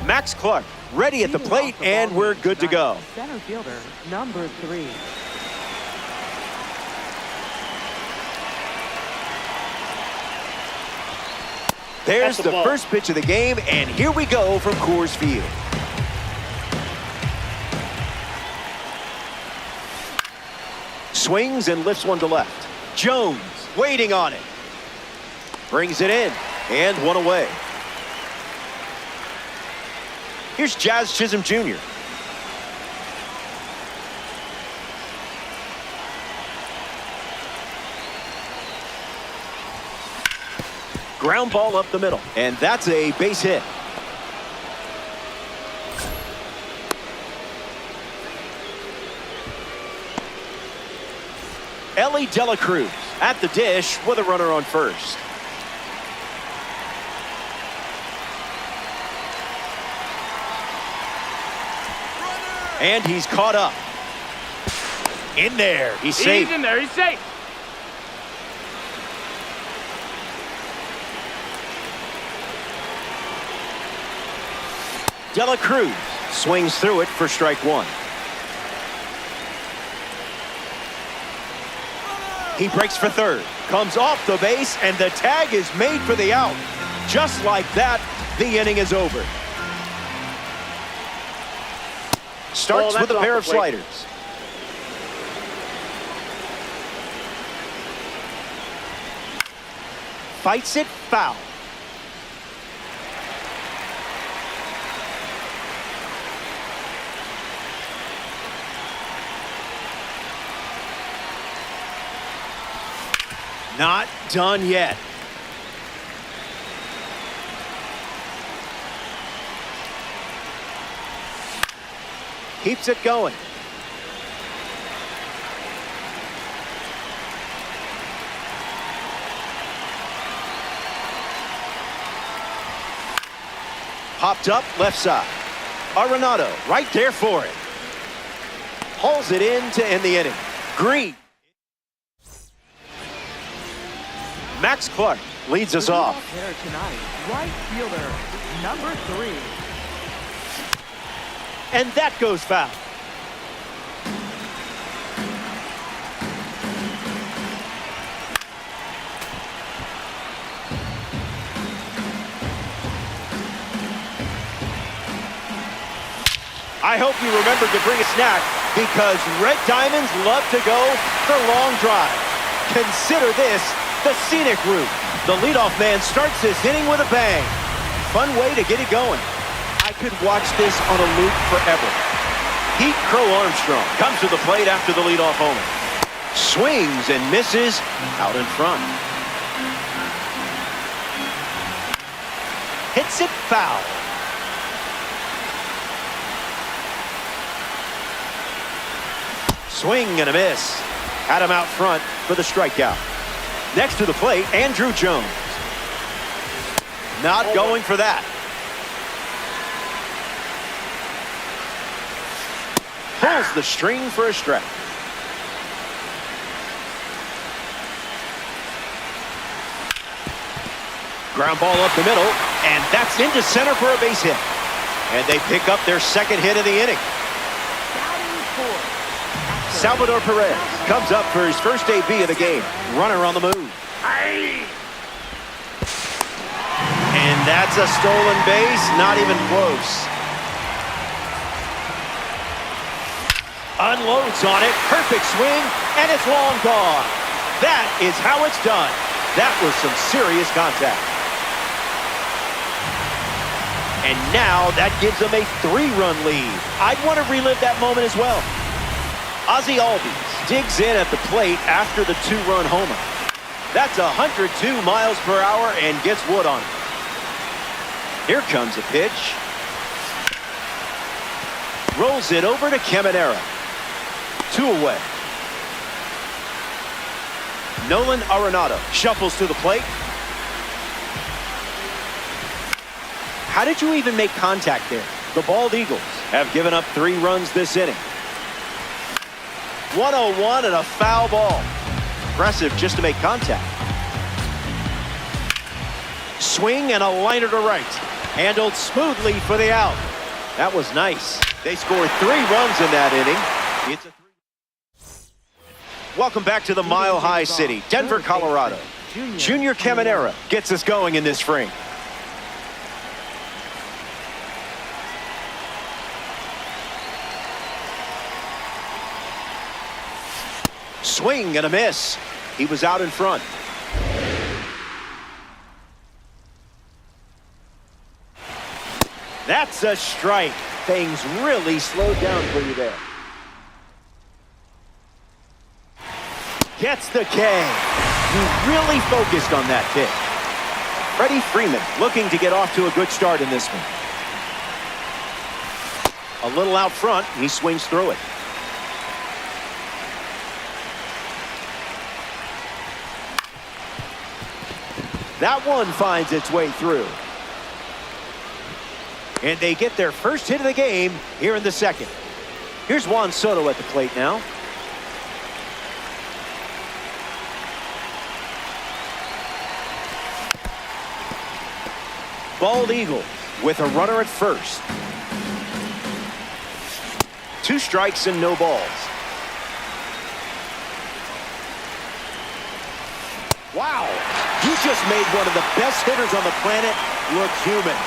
Max Clark ready at the plate, and we're good to go. Center fielder, number 3. There's the first pitch of the game, and here we go from Coors Field. Swings and lifts one to left. Jones waiting on it. Brings it in, and one away. Here's Jazz Chisholm Jr. Ground ball up the middle, and that's a base hit. Elly De La Cruz at the dish with a runner on first. And he's caught up. In there. He's safe. He's in there. He's safe. De La Cruz swings through it for strike one. He breaks for third. Comes off the base, and the tag is made for the out. Just like that, the inning is over. Starts with a pair of sliders. Fights it foul. Not done yet. Keeps it going. Popped up left side. Arenado right there for it. Hauls it in to end the inning. Green. Max Clark leads us off. Here tonight, right fielder, number 3. And that goes foul. I hope you remembered to bring a snack, because Red Diamonds love to go for long drives. Consider this the scenic route. The leadoff man starts this inning with a bang. Fun way to get it going. I could watch this on a loop forever. Pete Crow Armstrong comes to the plate after the leadoff homer. Swings and misses out in front. Hits it foul. Swing and a miss. Had him out front for the strikeout. Next to the plate, Andruw Jones. Not going for that. Pulls the string for a strike. Ground ball up the middle, and that's into center for a base hit. And they pick up their second hit of the inning. Salvador Perez comes up for his first AB of the game. Runner on the move. And that's a stolen base, not even close. Unloads on it, perfect swing, and it's long gone. That is how it's done. That was some serious contact. And now that gives them a 3-run lead. I'd want to relive that moment as well. Ozzie Albies digs in at the plate after the 2-run homer. That's 102 miles per hour and gets wood on it. Here comes a pitch. Rolls it over to Caminero. 2 away. Nolan Arenado shuffles to the plate. How did you even make contact there? The Bald Eagles have given up 3 runs this inning. 101 and a foul ball. Impressive just to make contact. Swing and a liner to right. Handled smoothly for the out. That was nice. They scored 3 runs in that inning. Welcome back to the Mile High City, Denver, Colorado. Junior Caminera gets us going in this frame. Swing and a miss. He was out in front. That's a strike. Things really slowed down for you there. Gets the K. He really focused on that pitch. Freddie Freeman looking to get off to a good start in this one. A little out front, he swings through it. That one finds its way through. And they get their first hit of the game here in the second. Here's Juan Soto at the plate now. Bald eagle with a runner at first. 2 strikes and no balls. Wow, you just made one of the best hitters on the planet look human.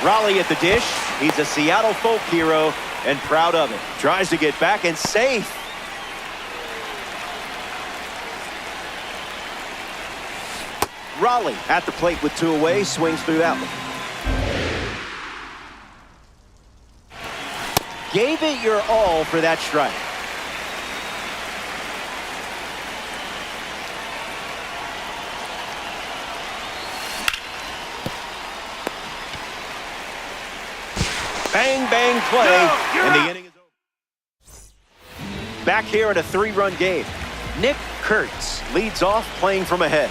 Raleigh at the dish. He's a Seattle folk hero and proud of it. Tries to get back and safe. Raleigh at the plate with 2 away, swings through that one. Gave it your all for that strike. Bang, bang play, and the inning is over. Back here in a 3-run game. Nick Kurtz leads off playing from ahead.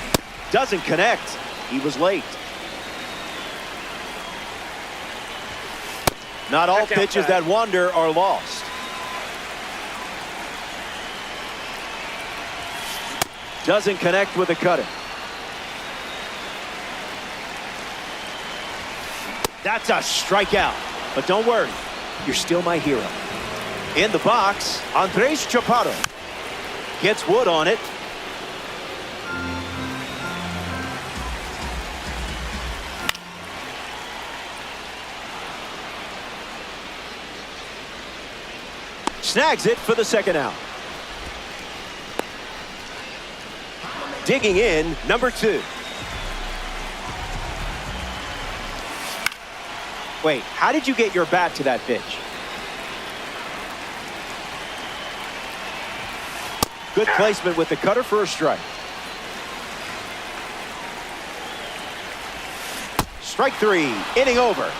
Doesn't connect. He was late. Not all pitches that wander are lost. Doesn't connect with a cutter. That's a strikeout. But don't worry, you're still my hero. In the box, Andres Chaparro gets wood on it. Snags it for the second out. Digging in, number 2. Wait, how did you get your bat to that pitch? Good placement with the cutter for a strike. Strike 3, inning over.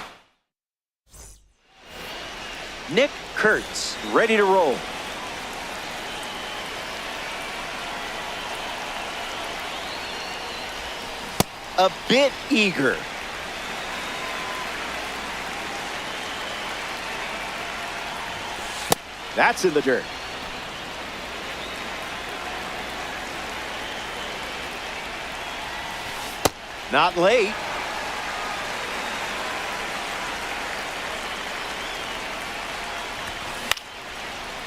Nick Kurtz ready to roll. A bit eager. That's in the dirt. Not late.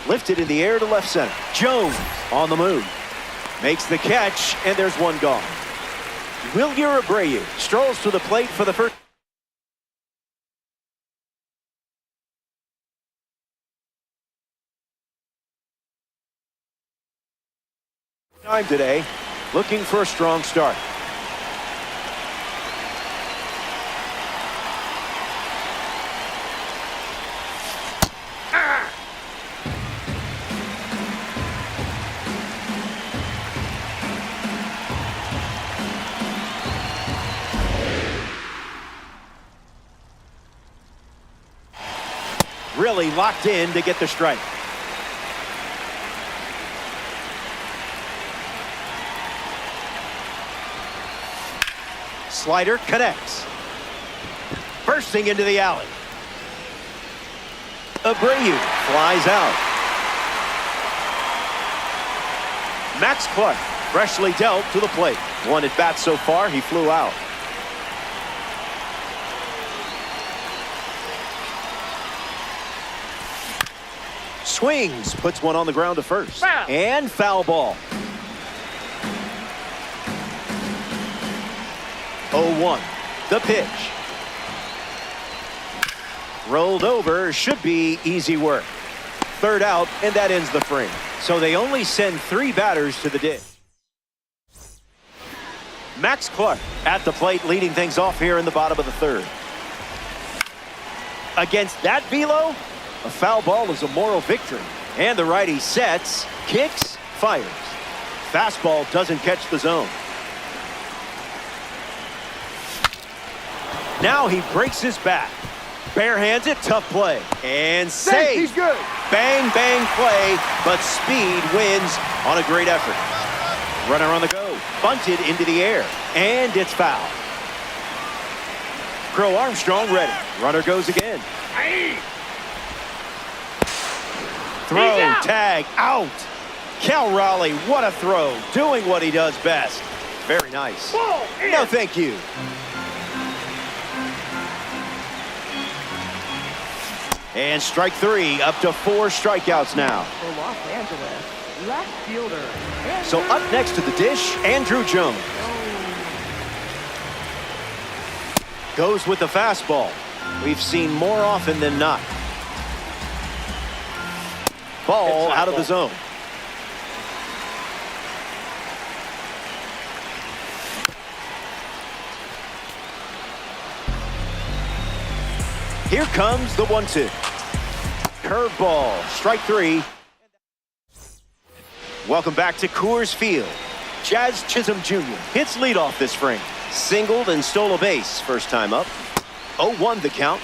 Lifted in the air to left center. Jones on the move. Makes the catch, and there's one gone. Wilyer Abreu strolls to the plate for the first time today, looking for a strong start. Really locked in to get the strike. Slider connects. Bursting into the alley. Abreu flies out. Max Clark freshly dealt to the plate. 1 at bat so far, he flew out. Swings, puts one on the ground to first. Foul. And foul ball. 0-1, the pitch. Rolled over, should be easy work. Third out, and that ends the frame. So they only send 3 batters to the dish. Max Clark at the plate, leading things off here in the bottom of the third. Against that velo, a foul ball is a moral victory. And the righty sets, kicks, fires. Fastball doesn't catch the zone. Now he breaks his bat. Barehands it, tough play. And safe. He's good. Bang, bang play, but speed wins on a great effort. Runner on the go. Bunted into the air. And it's foul. Crow Armstrong ready. Runner goes again. Throw, tag, out. Cal Raleigh, what a throw. Doing what he does best. Very nice. No, thank you. And strike 3, up to 4 strikeouts now. For Los Angeles, left fielder. So up next to the dish, Andruw Jones. Goes with the fastball. We've seen more often than not. Ball out of the zone. Here comes the 1-2. Curveball, strike 3. Welcome back to Coors Field. Jazz Chisholm Jr. hits leadoff this frame. Singled and stole a base first time up. 0-1 the count.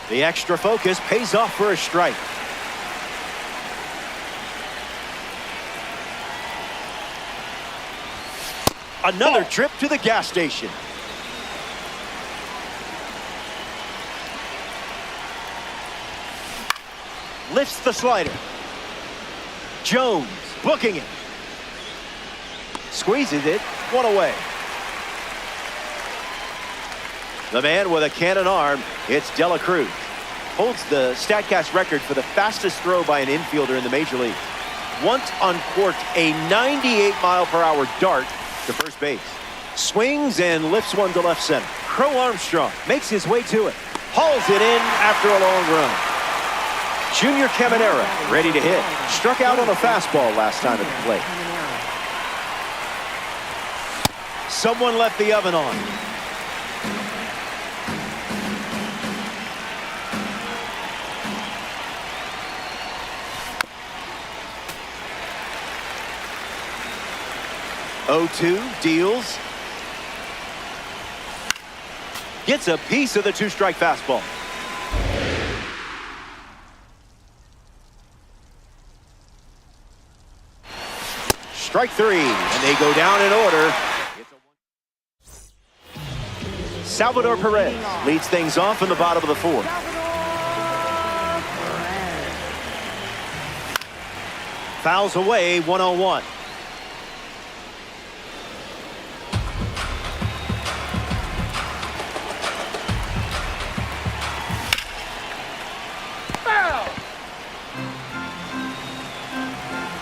The extra focus pays off for a strike. Another trip to the gas station. Lifts the slider. Jones booking it. Squeezes it. 1 away. The man with a cannon arm, it's De La Cruz. Holds the StatCast record for the fastest throw by an infielder in the major league. Once uncorked a 98-mile-per-hour dart to first base. Swings and lifts one to left center. Crow Armstrong makes his way to it. Hauls it in after a long run. Junior Caminero ready to hit. Struck out on a fastball last time at the plate. Someone left the oven on. (0-2) deals. Gets a piece of the 2-strike fastball. Strike 3, and they go down in order. Salvador Perez leads things off in the bottom of the 4th. Fouls away, 1-0-1.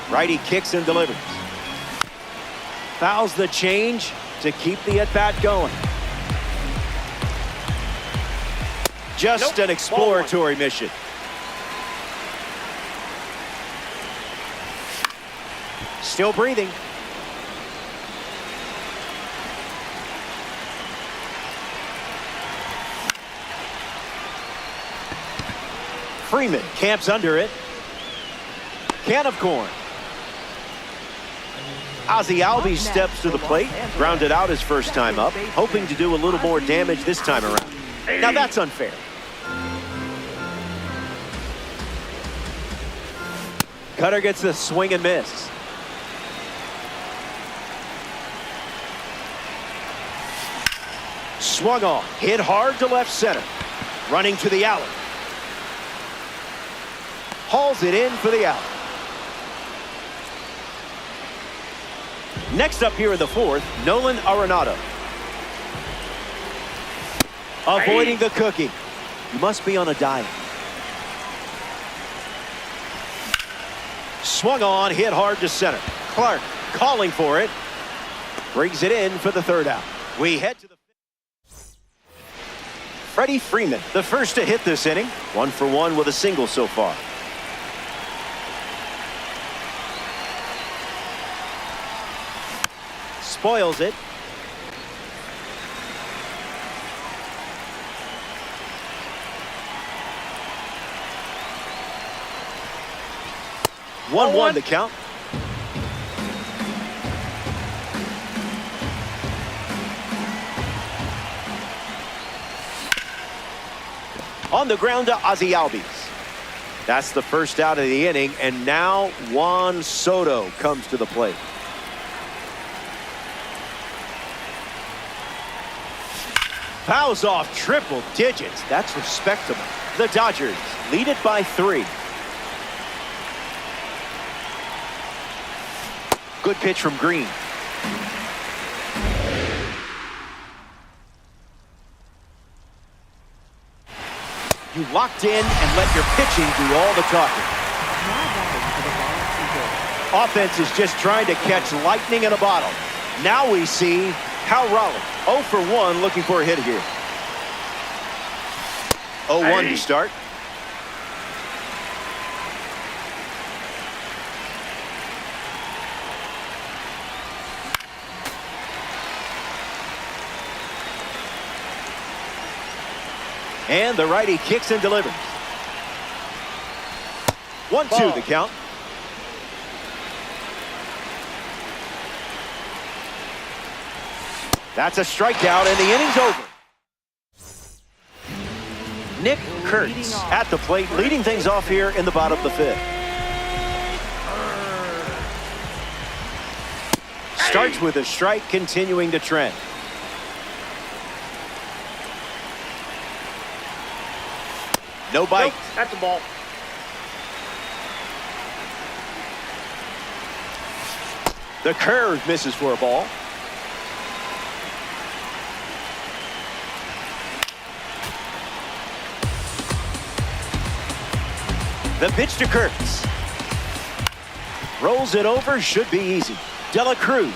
Righty kicks and delivers. Fouls the change to keep the at-bat going. Just an exploratory mission. Still breathing. Freeman camps under it. Can of corn. Ozzie Albies steps to the plate, grounded out his first time up, hoping to do a little more damage this time around. Now that's unfair. Cutter gets the swing and miss. Swung on, hit hard to left center. Running to the alley. Hauls it in for the out. Next up here in the 4th, Nolan Arenado. Avoiding the cookie. You must be on a diet. Swung on, hit hard to center. Clark calling for it. Brings it in for the third out. We head to the Freddie Freeman, the first to hit this inning. 1 for 1 with a single so far. Spoils it. One the count. On the ground to Ozzie Albies. That's the first out of the inning, and now Juan Soto comes to the plate. Fouls off triple digits. That's respectable. The Dodgers lead it by 3. Good pitch from Green. You locked in and let your pitching do all the talking. Offense is just trying to catch lightning in a bottle. Now we see Cal Raleigh. 0 for 1 looking for a hit here. 0-1 to start. And the righty kicks and delivers. 1-2 the count. That's a strikeout and the inning's over. Nick Kurtz at the plate, leading things off here in the bottom of the 5th. Starts with a strike, continuing to trend. No bite. Nope, that's a ball. The curve misses for a ball. The pitch to Kurtz. Rolls it over, should be easy. De La Cruz.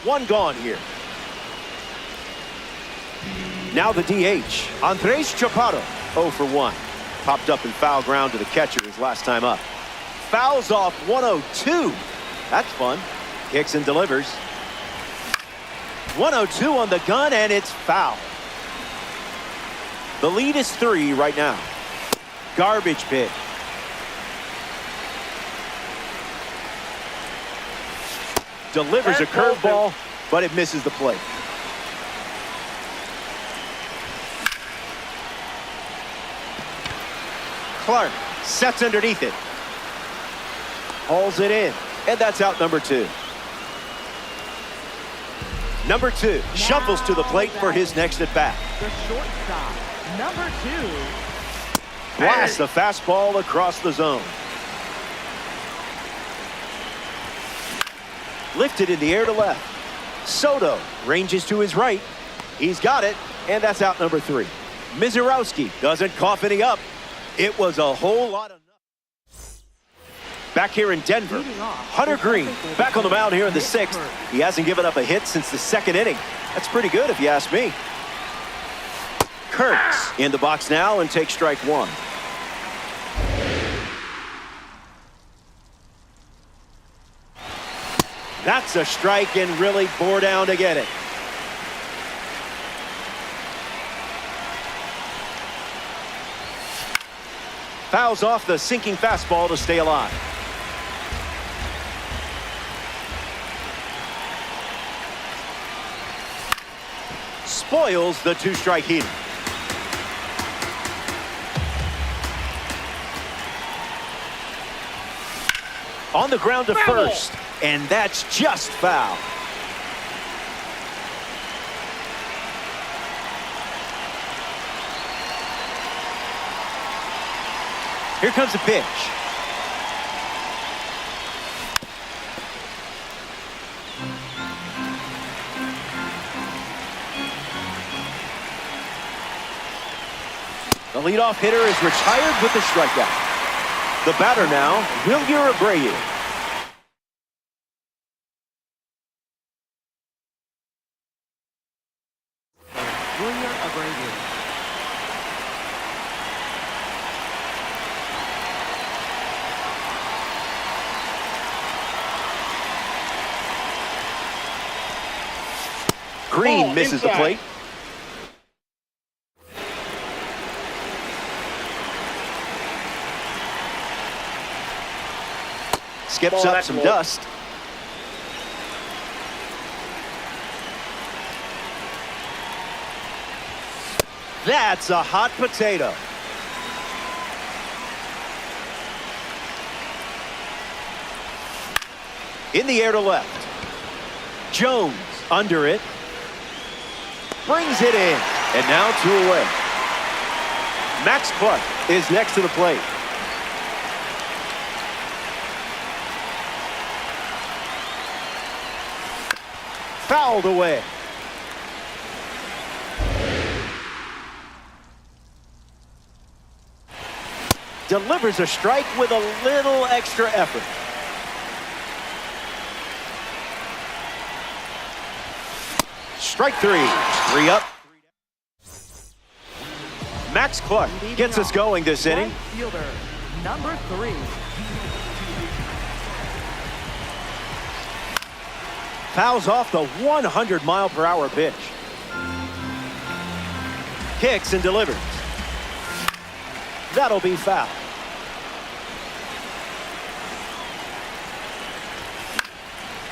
1 gone here. Now the DH, Andres Chaparro. 0 for 1. Popped up in foul ground to the catcher his last time up. Fouls off 102. That's fun. Kicks and delivers. 102 on the gun, and it's foul. The lead is 3 right now. Garbage pitch. Delivers a curveball, but it misses the plate. Clark sets underneath it. Hauls it in, and that's out number 2. Number 2 shuffles to the plate for his next at bat. The shortstop, number 2. Blasts the fastball across the zone. Lifted in the air to left. Soto ranges to his right. He's got it, and that's out number 3. Mizorowski doesn't cough any up. It was a whole lot of nothing. Back here in Denver, Hunter Green back on the mound here in the 6th. He hasn't given up a hit since the 2nd inning. That's pretty good if you ask me. Kurtz in the box now and takes strike 1. That's a strike and really bore down to get it. Fouls off the sinking fastball to stay alive. Spoils the 2-strike heater. On the ground to first, and that's just foul. Here comes the pitch. The leadoff hitter is retired with the strikeout. The batter now, Wilyer Abreu. Wilyer Abreu. Green misses the plate. Skips up some dust. That's a hot potato. In the air to left. Jones under it. Brings it in. And now 2 away. Max Clark is next to the plate. Fouled away. Delivers a strike with a little extra effort. Strike 3. 3 up. Max Clark gets us going this inning. Right fielder, number 3. Fouls off the 100-mile-per-hour pitch. Kicks and delivers. That'll be foul.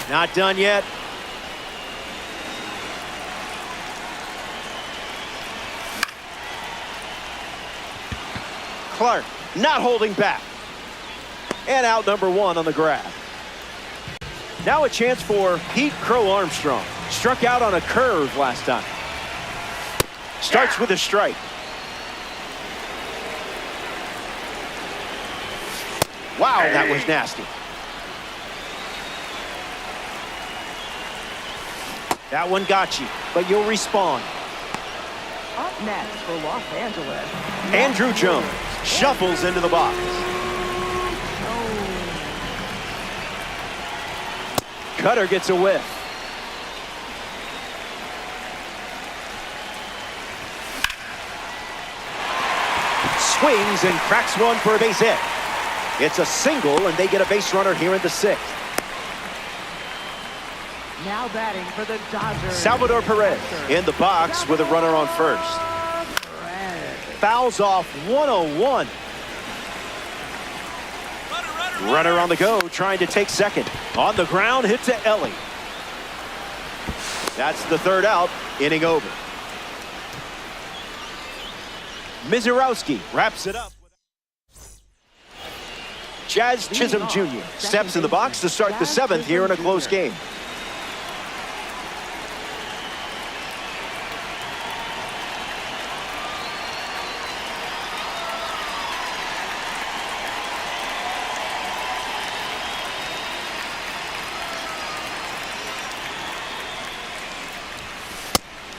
Not done yet. Clark not holding back. And out number 1 on the grab. Now a chance for Pete Crow Armstrong. Struck out on a curve last time. Starts with a strike. Wow, that was nasty. That one got you, but you'll respawn. Up next for Los Angeles, Andrew Jones shuffles into the box. Cutter gets a whiff. Swings and cracks one for a base hit. It's a single, and they get a base runner here in the 6th. Now batting for the Dodgers, Salvador Perez in the box with a runner on first. Fouls off 101. Runner on the go, trying to take second. On the ground, hit to Ellie. That's the 3rd out, inning over. Mizorowski wraps it up. Jazz Chisholm Jr. steps in the box to start the 7th here in a close game.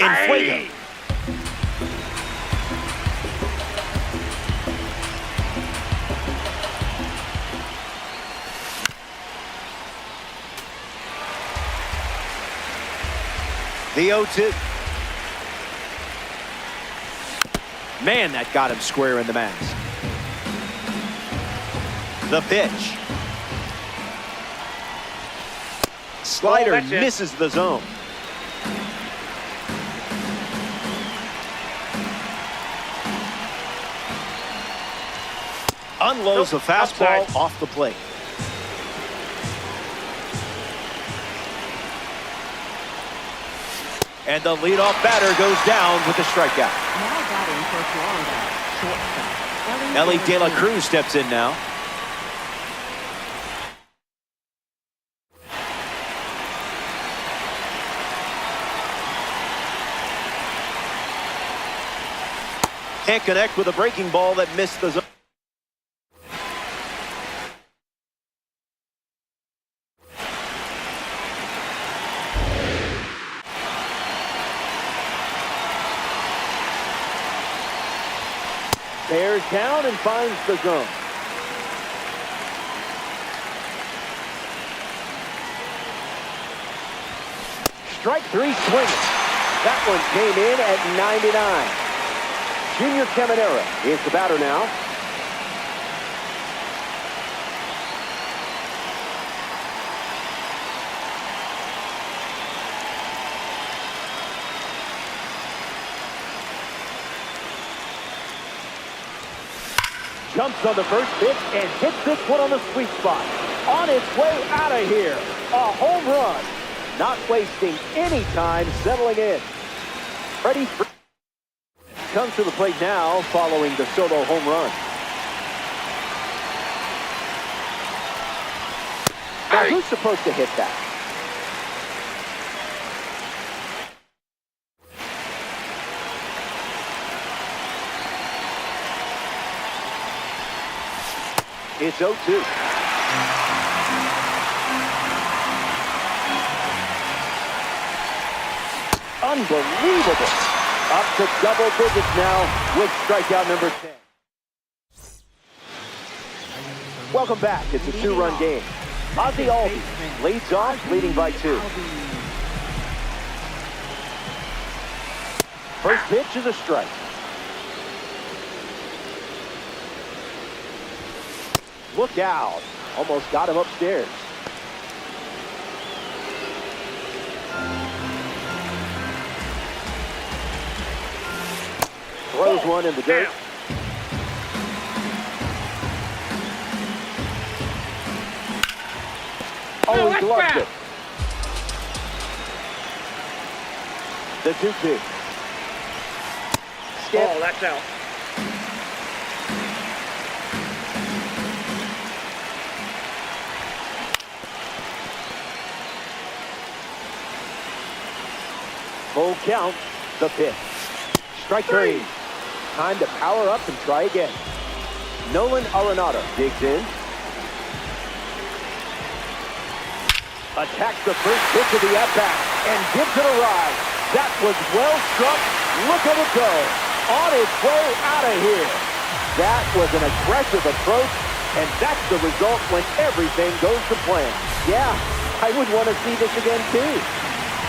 In Fuego. The 0-2. Man, that got him square in the mask. The pitch. Slider misses the zone. Unloads the fastball off the plate. And the leadoff batter goes down with the strikeout. Now batting for Florida, shortstop Ellie De La Cruz steps in now. Can't connect with a breaking ball that missed the zone. Bears down and finds the zone. Strike three swinging. That one came in at 99. Junior Caminera is the batter now. Jumps on the first pitch and hits this one on the sweet spot. On its way out of here. A home run. Not wasting any time settling in. Freddie comes to the plate now following the solo home run. Now who's supposed to hit that? It's 0-2. Unbelievable. Up to double digits now with strikeout number 10. Welcome back. It's a two-run game. Ozzie Albies leads off, leading by 2. First pitch is a strike. Look out. Almost got him upstairs. Throws one in the dirt. Oh, he gloves it. The 2-2. Skip. Oh, that's out. Full count, the pitch. Strike 3. Time to power up and try again. Nolan Arenado digs in. Attacks the first pitch of the at-bat and gives it a ride. That was well struck. Look at it go. On its way out of here. That was an aggressive approach, and that's the result when everything goes to plan. Yeah, I would want to see this again too.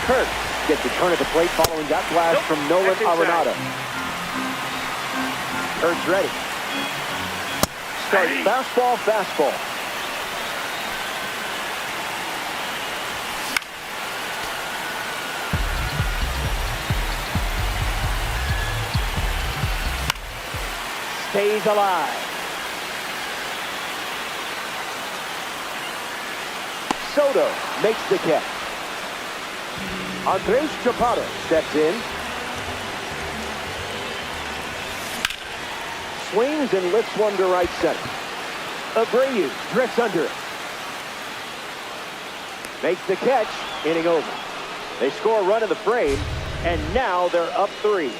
Kirk gets the turn at the plate following that blast from Nolan Arenado. Kurt's ready. Start fastball, fastball. Stays alive. Soto makes the catch. Andres Chaparro steps in. Swings and lifts one to right center. Abreu drifts under it. Makes the catch, inning over. They score a run in the frame, and now they're up 3.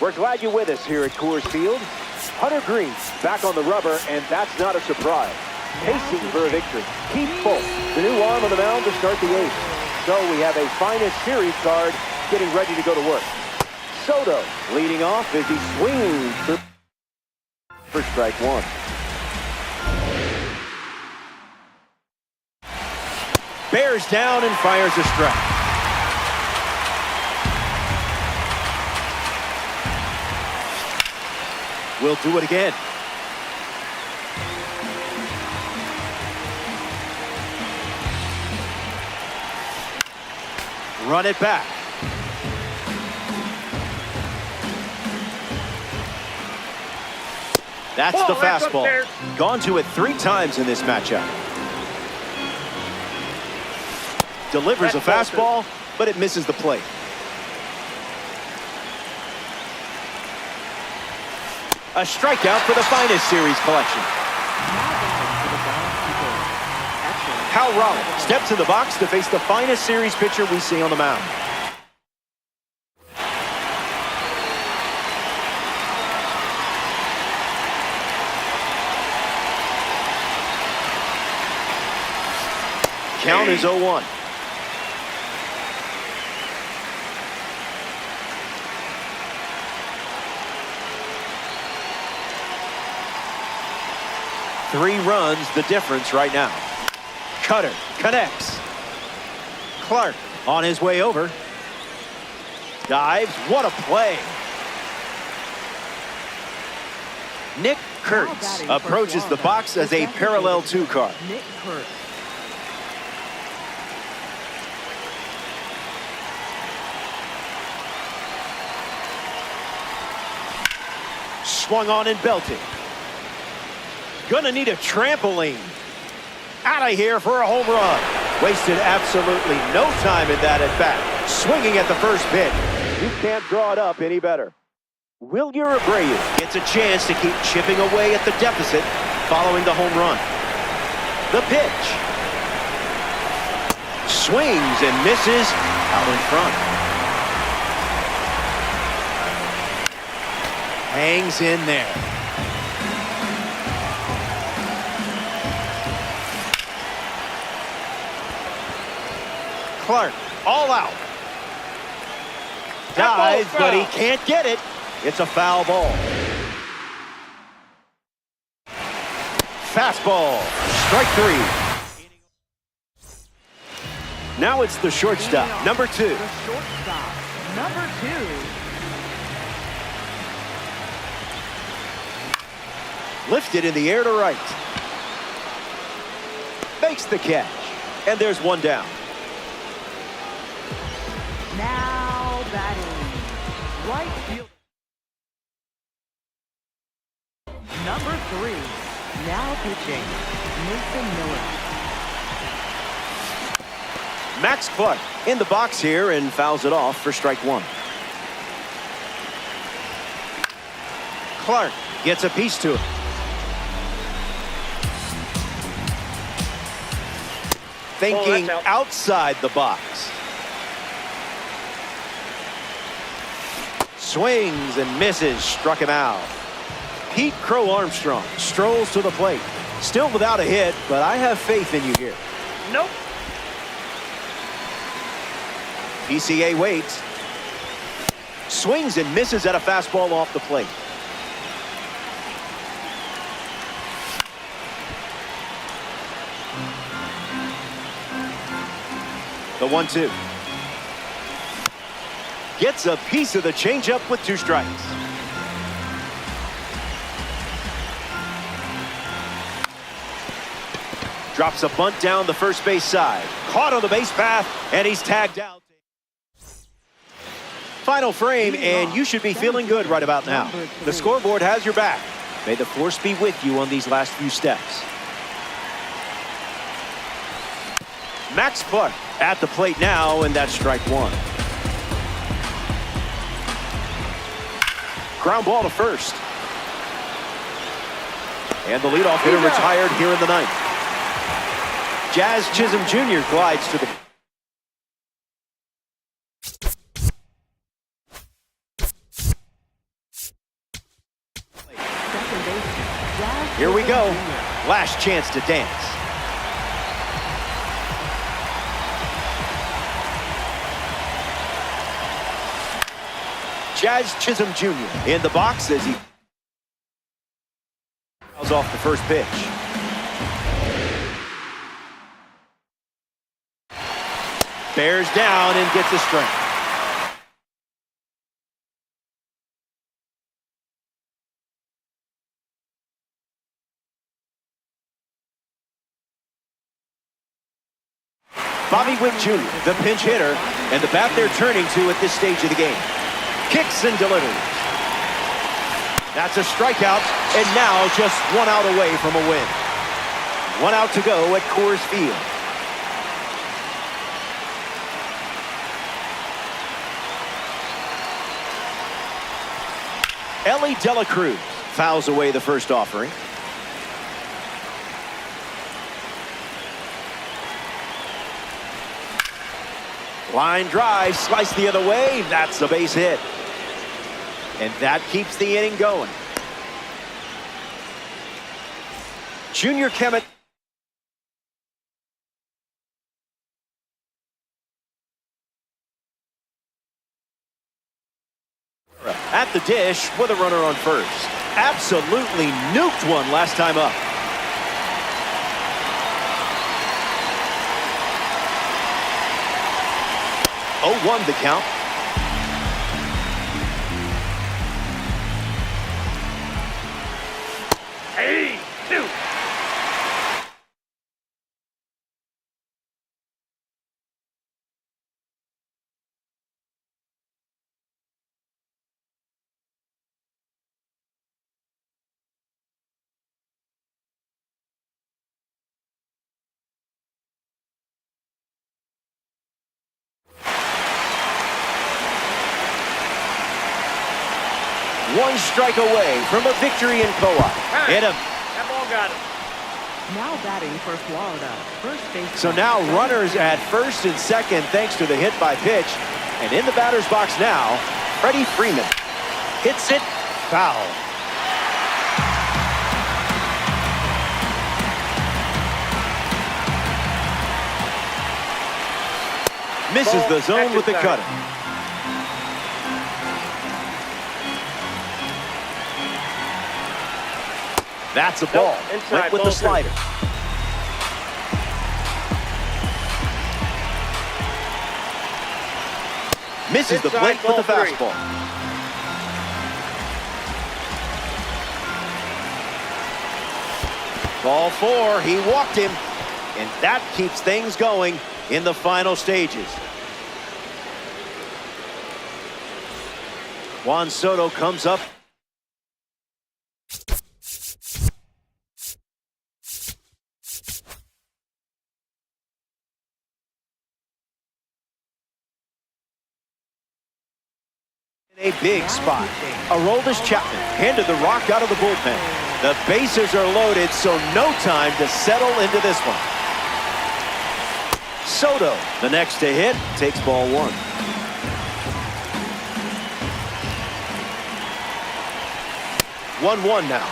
We're glad you're with us here at Coors Field. Hunter Green back on the rubber, and that's not a surprise. Pacing for a victory. Keith Fultz, the new arm on the mound to start the 8th. So we have a finest series card getting ready to go to work. Soto leading off as he swings for strike 1. Bears down and fires a strike. We'll do it again. Run it back. That's the fastball. Gone to it 3 times in this matchup. Delivers a fastball, but it misses the plate. A strikeout for the finest series collection. Hal Rollins steps in the box to face the finest series pitcher we see on the mound. Count is 0-1. 3 runs the difference right now. Cutter connects. Clark on his way over. Dives. What a play. Nick Kurtz approaches the box as a parallel 2 card. Nick Kurtz. Swung on and belted. Gonna need a trampoline. Out of here for a home run. Wasted absolutely no time in that at bat. Swinging at the first pitch. You can't draw it up any better. Wilyer Abreu gets a chance to keep chipping away at the deficit following the home run. The pitch. Swings and misses out in front. Hangs in there. Clark, all out. Dives, but he can't get it. It's a foul ball. Fastball, strike 3. Now it's the shortstop, number 2. The shortstop, number 2. Lifted in the air to right. Makes the catch. And there's one down. Now batting. Right field. Number 3. Now pitching. Nathan Miller. Max Clark in the box here and fouls it off for strike 1. Clark gets a piece to it. Thinking outside the box. Swings and misses, struck him out. Pete Crow Armstrong strolls to the plate. Still without a hit, but I have faith in you here. Nope. PCA waits. Swings and misses at a fastball off the plate. The 1-2. Gets a piece of the changeup with 2 strikes. Drops a bunt down the first base side. Caught on the base path, and he's tagged out. Final frame, and you should be feeling good right about now. The scoreboard has your back. May the force be with you on these last few steps. Max Clark at the plate now, and that's strike 1. Ground ball to first. And the leadoff hitter retired here in the 9th. Jazz Chisholm Jr. glides to the... Here we go. Last chance to dance. Jazz Chisholm Jr. in the box as he fouls off the first pitch. Bears down and gets a strike. Bobby Witt Jr., the pinch hitter, and the bat they're turning to at this stage of the game. Kicks and delivers. That's a strikeout, and now just 1 out away from a win. 1 out to go at Coors Field. Ellie De La Cruz fouls away the first offering. Line drive, slice the other way. That's a base hit. And that keeps the inning going. Junior Kemet. At the dish with a runner on first. Absolutely nuked one last time up. 0-1 the count. Hey, 2. One strike away from a victory in co-op. Hit him. That ball got him. Now batting for Florida. First base. So now runners at first and second thanks to the hit by pitch. And in the batter's box now, Freddie Freeman. Hits it foul. Misses the zone with the cutter. That's a ball. Went with the slider. Misses the plate with the fastball. Ball 4, he walked him, and that keeps things going in the final stages. Juan Soto comes up. A big spot. Aroldis Chapman handed the rock out of the bullpen. The bases are loaded, so no time to settle into this one. Soto, the next to hit, takes ball 1. One now.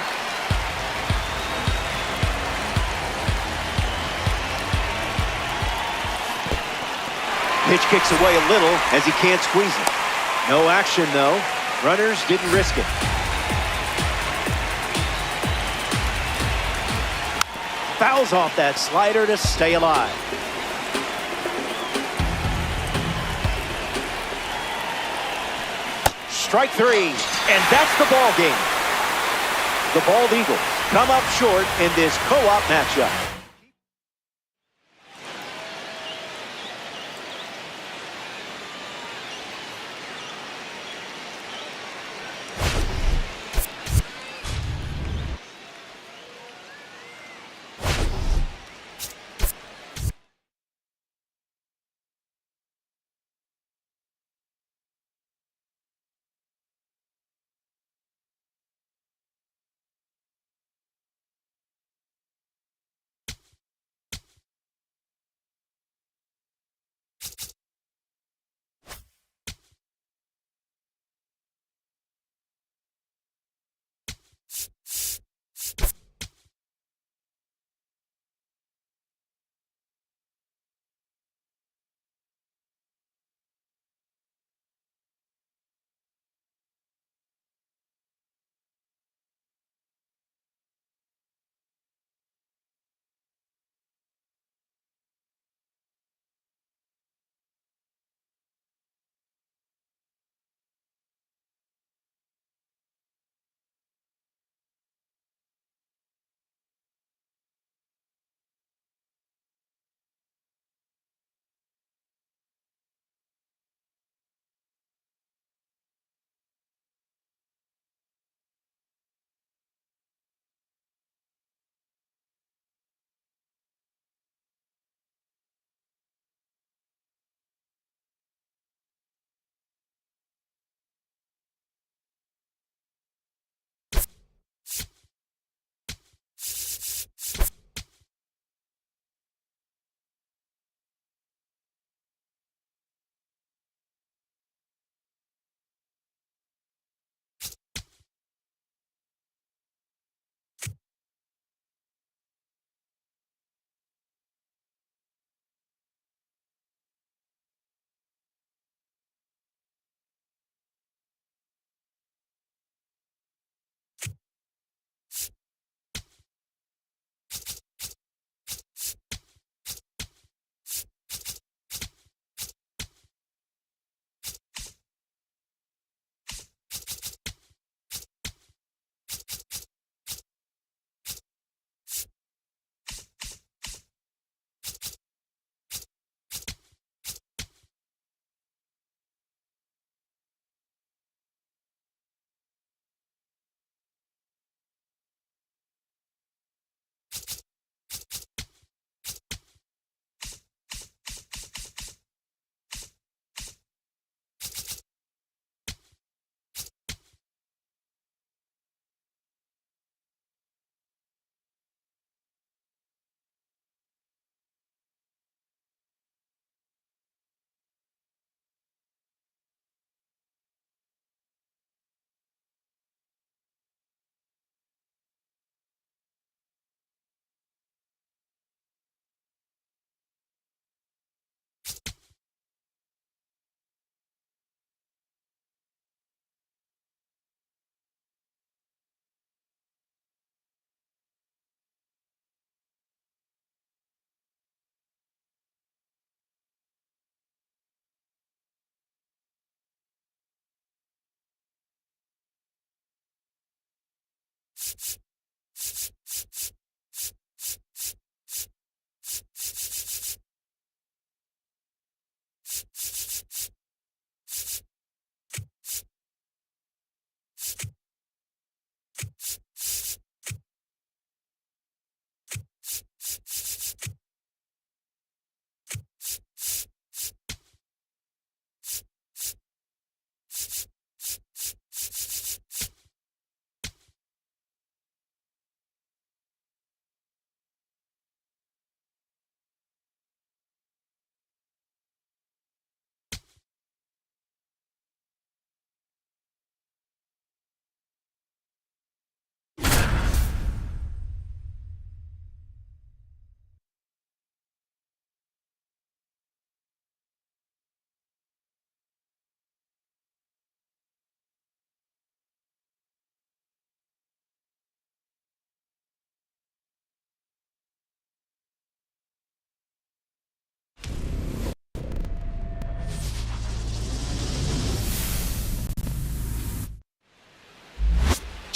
Pitch kicks away a little as he can't squeeze it. No action, though. Runners didn't risk it. Fouls off that slider to stay alive. Strike 3, and that's the ball game. The Bald Eagles come up short in this co-op matchup.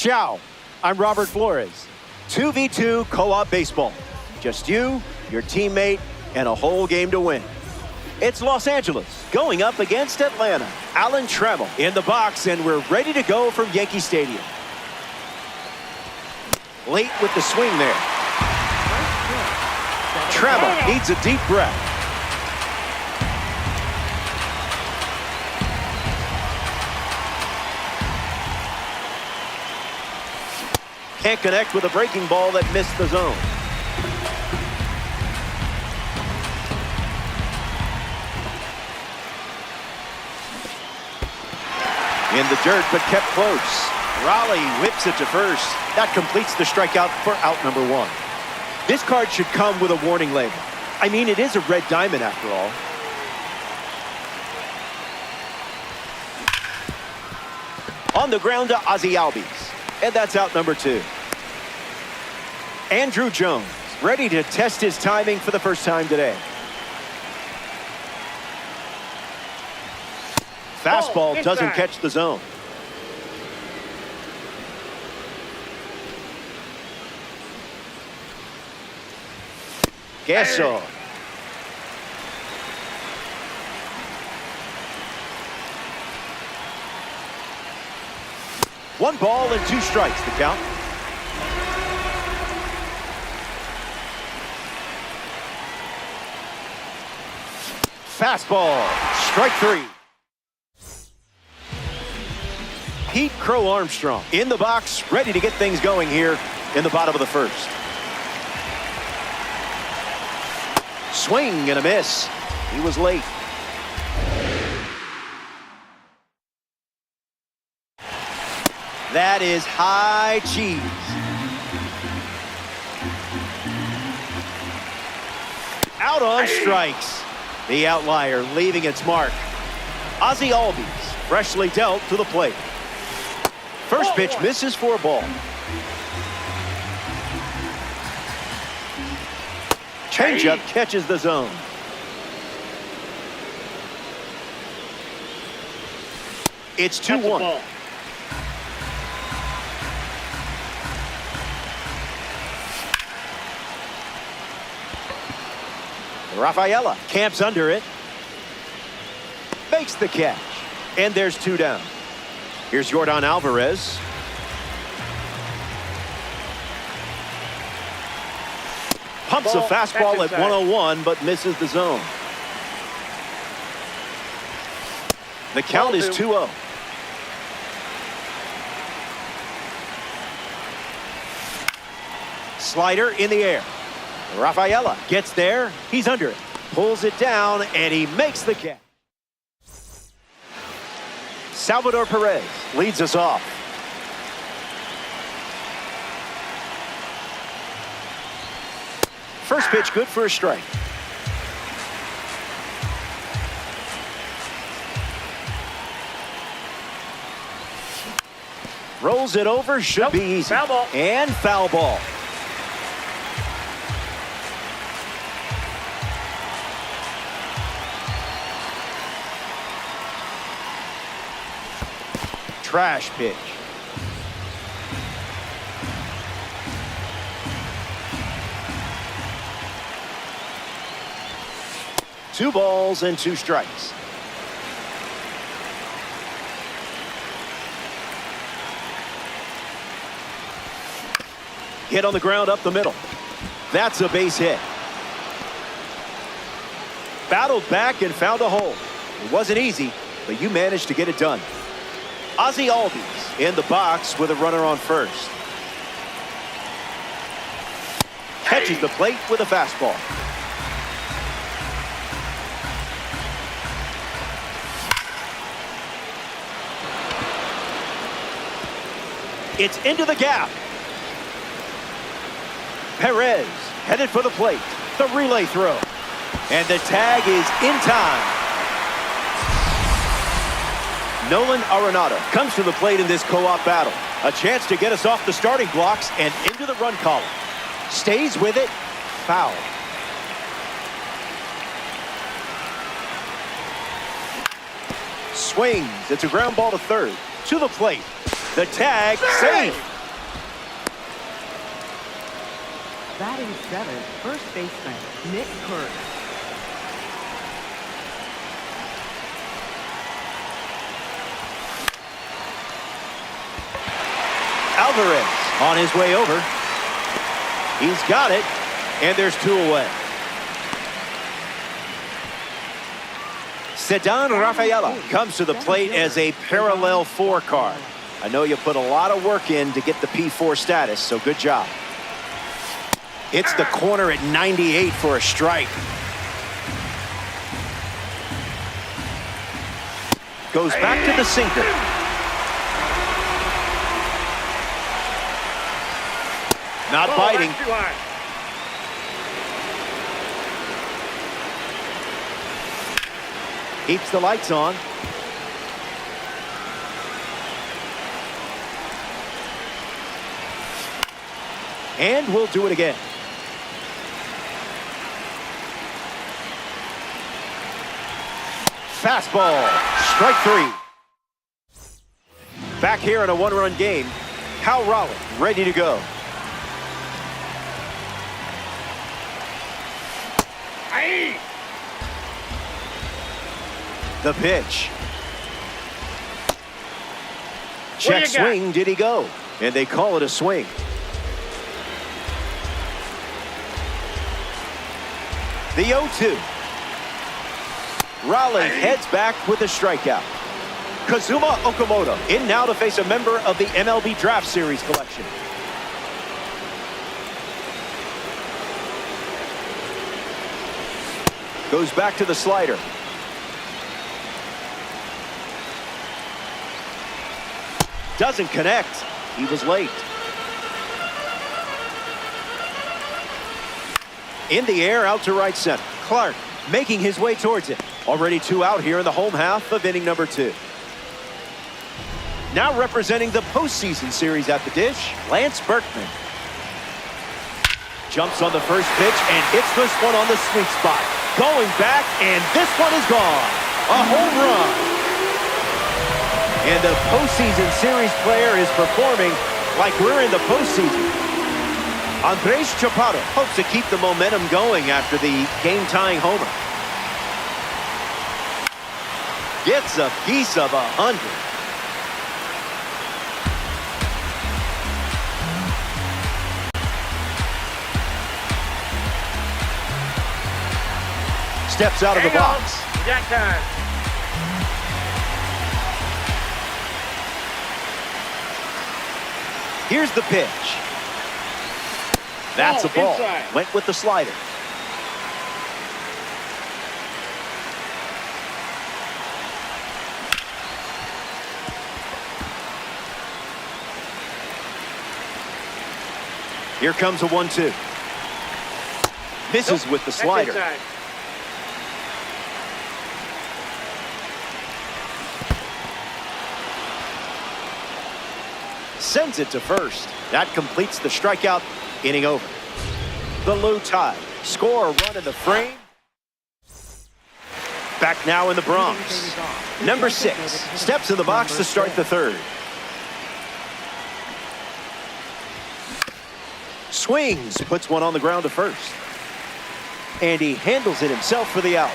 Ciao, I'm Robert Flores. 2v2 co-op baseball. Just you, your teammate, and a whole game to win. It's Los Angeles going up against Atlanta. Alan Trammell in the box, and we're ready to go from Yankee Stadium. Late with the swing there. Trammell needs a deep breath. Can't connect with a breaking ball that missed the zone. In the dirt, but kept close. Raleigh whips it to first. That completes the strikeout for out number 1. This card should come with a warning label. I mean, it is a red diamond after all. On the ground to Ozzie Albies. And that's out number 2. Andrew Jones, ready to test his timing for the first time today. Fastball doesn't catch the zone. Gasso. One ball and 2 strikes, the count. Fastball, strike 3. Pete Crow Armstrong in the box, ready to get things going here in the bottom of the first. Swing and a miss. He was late. That is high cheese. Out on strikes. The outlier leaving its mark. Ozzie Albies freshly dealt to the plate. First pitch misses for a ball. Changeup catches the zone. It's 2-1. Rafaela camps under it. Makes the catch. And there's 2 down. Here's Yordan Alvarez. Pumps a fastball at 101, but misses the zone. The count is 2-0. Slider in the air. Rafaela gets there. He's under it. Pulls it down, and he makes the catch. Salvador Perez leads us off. First pitch good for a strike. Rolls it over, should be easy. Foul ball. And foul ball. Trash pitch. Two balls and 2 strikes. Hit on the ground up the middle. That's a base hit. Battled back and found a hole. It wasn't easy, but you managed to get it done. Ozzie Albies in the box with a runner on first. Catches the plate with a fastball. It's into the gap. Perez headed for the plate. The relay throw. And the tag is in time. Nolan Arenado comes to the plate in this co-op battle. A chance to get us off the starting blocks and into the run column. Stays with it. Foul. Swings. It's a ground ball to third. To the plate. The tag, safe. Batting seventh, first baseman, Nick Kurtz. Alvarez on his way over. He's got it, and there's two away. Ceddanne Rafaela comes to the plate as a parallel 4 card. I know you put a lot of work in to get the P4 status, so good job. Hits the corner at 98 for a strike. Goes back to the sinker. Not biting. Keeps the lights on. And we'll do it again. Fastball. Strike 3. Back here in a 1-run game. Cal Raleigh ready to go. The pitch. Check swing. Did he go? And they call it a swing. The 0-2. Raleigh heads back with a strikeout. Kazuma Okamoto in now to face a member of the MLB Draft Series collection. Goes back to the slider. Doesn't connect. He was late. In the air, out to right center. Clark making his way towards it. Already 2 out here in the home half of inning number 2. Now representing the postseason series at the dish, Lance Berkman. Jumps on the first pitch and hits this one on the sweet spot. Going back, and this one is gone. A home run. And the postseason series player is performing like we're in the postseason. Andres Chaparro hopes to keep the momentum going after the game-tying homer. Gets a piece of 100. Steps out of the box. Jack time. Here's the pitch. That's a ball. Inside. Went with the slider. Here comes a 1-2. Misses with the slider. Sends it to first. That completes the strikeout. Inning over. The low tie. Score a run in the frame. Back now in the Bronx. Number 6 steps in the box to start the 3rd. Swings, puts one on the ground to first. And he handles it himself for the out.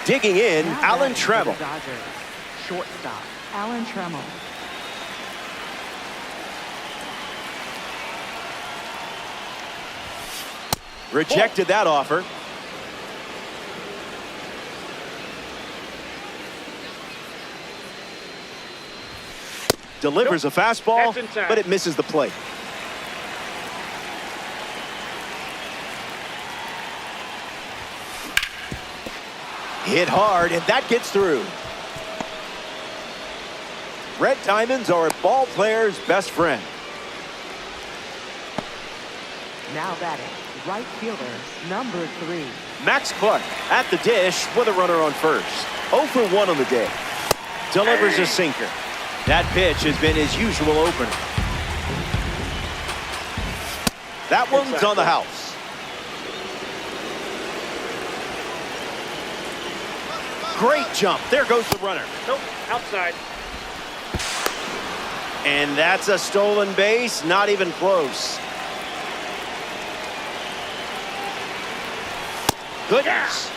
Digging in, Alan Trammell. Shortstop, Alan Trammell. Rejected that offer. Delivers a fastball, but it misses the plate. Hit hard, and that gets through. Red Diamonds are a ball player's best friend. Now batting, right fielder, number 3. Max Clark at the dish with a runner on first. 0 for 1 on the day. Delivers a sinker. That pitch has been his usual opener. That one's on the house. Great jump. There goes the runner. Nope, outside. And that's a stolen base. Not even close. goodness.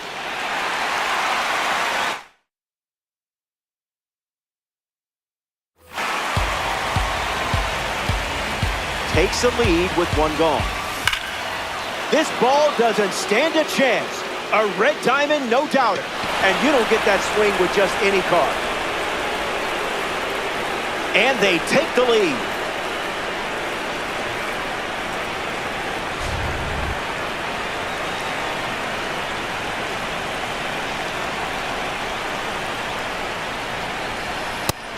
Takes the lead with one gone. This ball doesn't stand a chance. A red diamond, no doubter. And you don't get that swing with just any card. And they take the lead.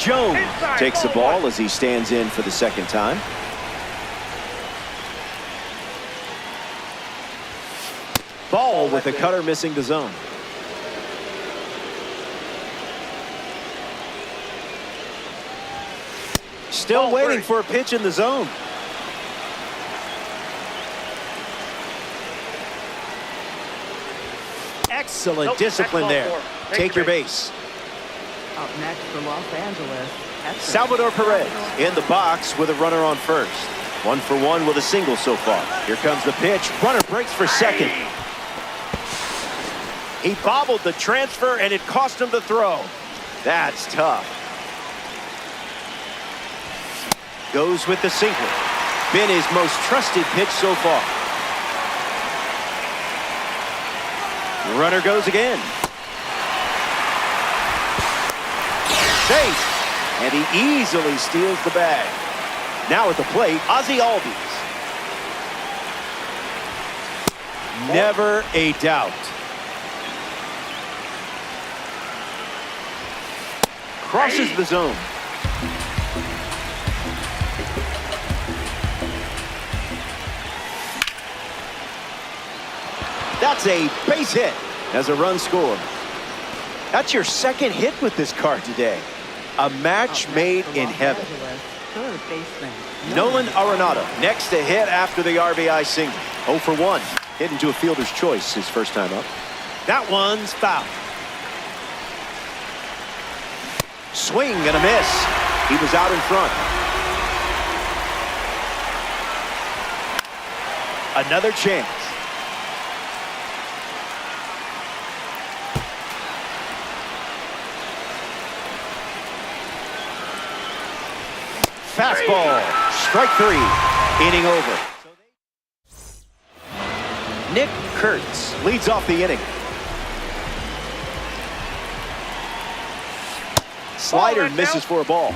Jones takes the ball as he stands in for the second time. Ball with a cutter missing the zone. Still waiting for a pitch in the zone. Excellent discipline there. Take your base. Up next for Los Angeles, Salvador Perez in the box with a runner on first. 1 for 1 with a single so far. Here comes the pitch. Runner breaks for second. He bobbled the transfer, and it cost him the throw. That's tough. Goes with the sinker. Been his most trusted pitch so far. The runner goes again. Safe. And he easily steals the bag. Now at the plate, Ozzie Albies. Never a doubt. Crosses the zone. That's a base hit as a run scored. That's your second hit with this card today. A match made in heaven. third baseman Nolan Arenado next to hit after the RBI single. 0 for 1. Hit into a fielder's choice his first time up. That one's foul. Swing and a miss. He was out in front. Another chance. Fastball. Strike 3. Inning over. Nick Kurtz leads off the inning. Slider misses for a ball.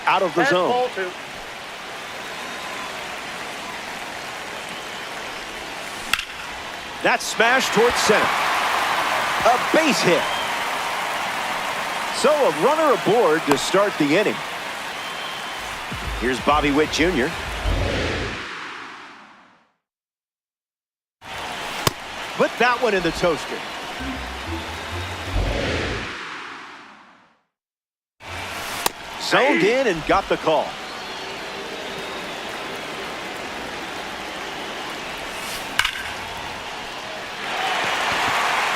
Out of the zone. That's smashed towards center. A base hit. So a runner aboard to start the inning. Here's Bobby Witt Jr. Put that one in the toaster. Zoned in and got the call.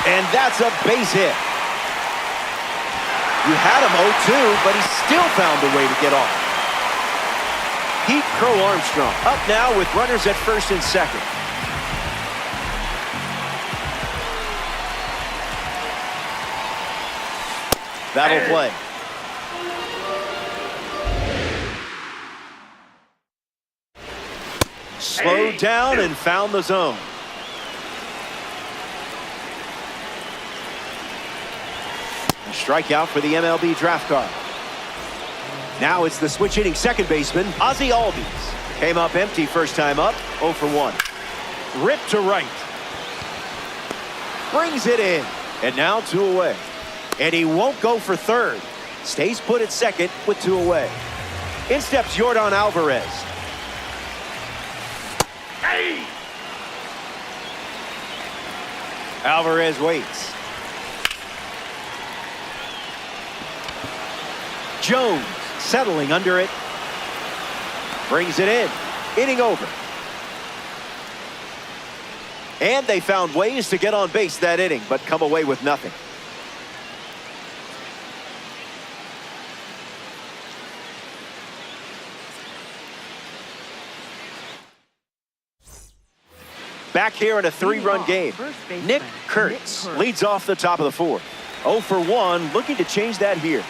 And that's a base hit. You had him 0-2, but he still found a way to get off. Pete Crow Armstrong up now with runners at first and second. That'll play. Slowed down and found the zone. A strikeout for the MLB draft card. Now it's the switch hitting second baseman, Ozzie Albies. Came up empty first time up, 0 for 1. Ripped to right. Brings it in. And now 2 away. And he won't go for third. Stays put at second with 2 away. In steps Yordan Alvarez. Hey! Alvarez waits. Jones settling under it. Brings it in. Inning over. And they found ways to get on base that inning, but come away with nothing. Back here in a 3-run game. Nick Kurtz leads off the top of the 4th. 0 for 1, looking to change that here.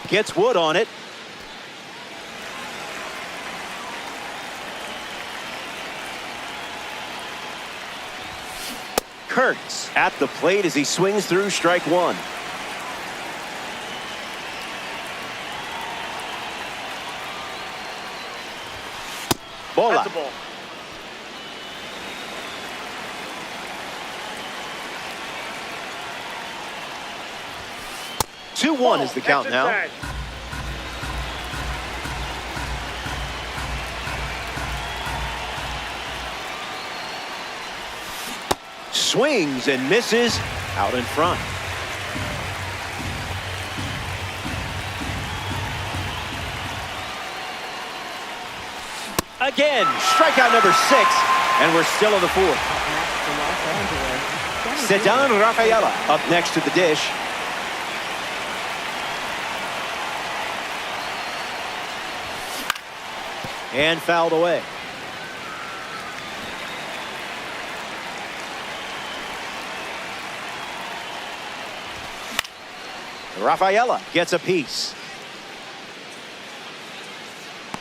Gets Wood on it. Kurtz at the plate as he swings through strike 1. Bola. That's a ball. Two-one is the count now. Inside. Swings and misses out in front. Again, strikeout number 6, and we're still in the 4th. Ceddanne Rafaela up next to the dish. And fouled away. Rafaela gets a piece.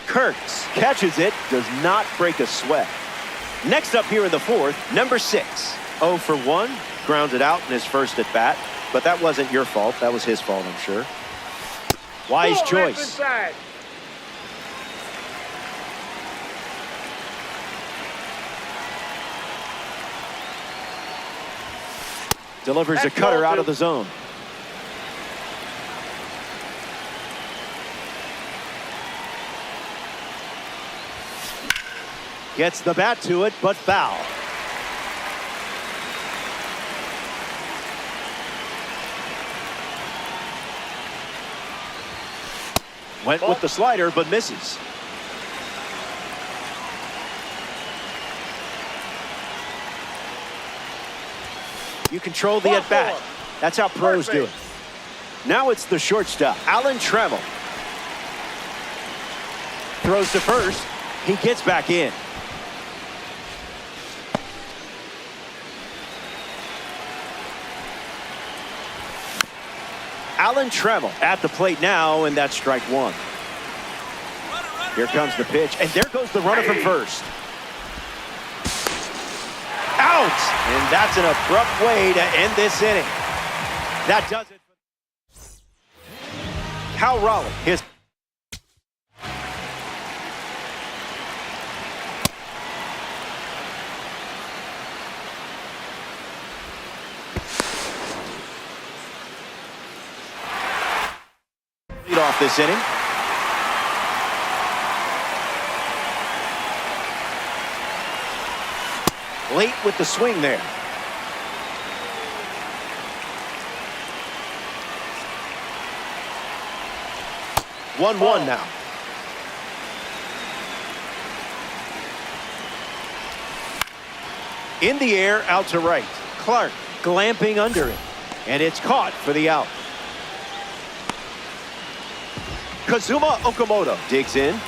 Kurtz catches it, does not break a sweat. Next up here in the 4th, number 6. 0 for 1, grounded out in his first at bat, but that wasn't your fault. That was his fault, I'm sure. Wise Ball, choice. left inside. Delivers a That's cutter ball out 2. of the zone. Gets the bat to it, but foul. Went with the slider, but misses. You control the at-bat. That's how pros do it. Now it's the shortstop, Alan Trammell. Throws to first. He gets back in. Alan Trammell at the plate now, and that's strike 1. Here comes the pitch, and there goes the runner from first. Out! And that's an abrupt way to end this inning. That does it. Cal Raleigh, his lead off this inning. Late with the swing there. One now. In the air, out to right. Clark glamping under it, and it's caught for the out. Kazuma Okamoto digs in.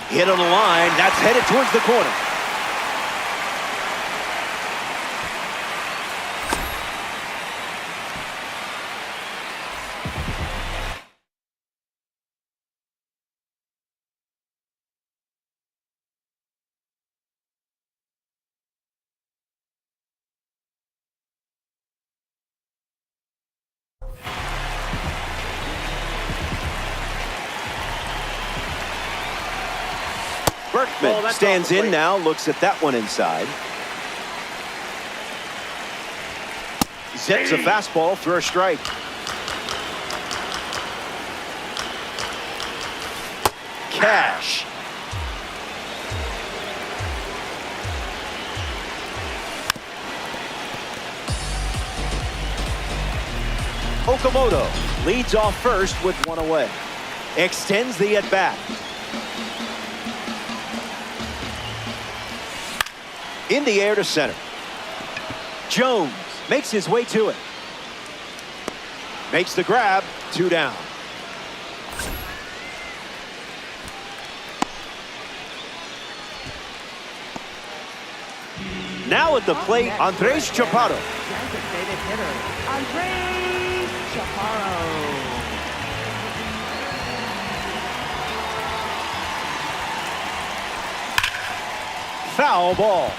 Hit on the line. That's headed towards the corner. Berkman stands in now, looks at that one inside. Zips a fastball for a strike. Cash. Okamoto leads off first with one away. Extends the at-bat. In the air to center. Jones makes his way to it. Makes the grab, 2 down. Now at the plate, Andres Chaparro. Designated hitter, Andres Chaparro. Foul ball.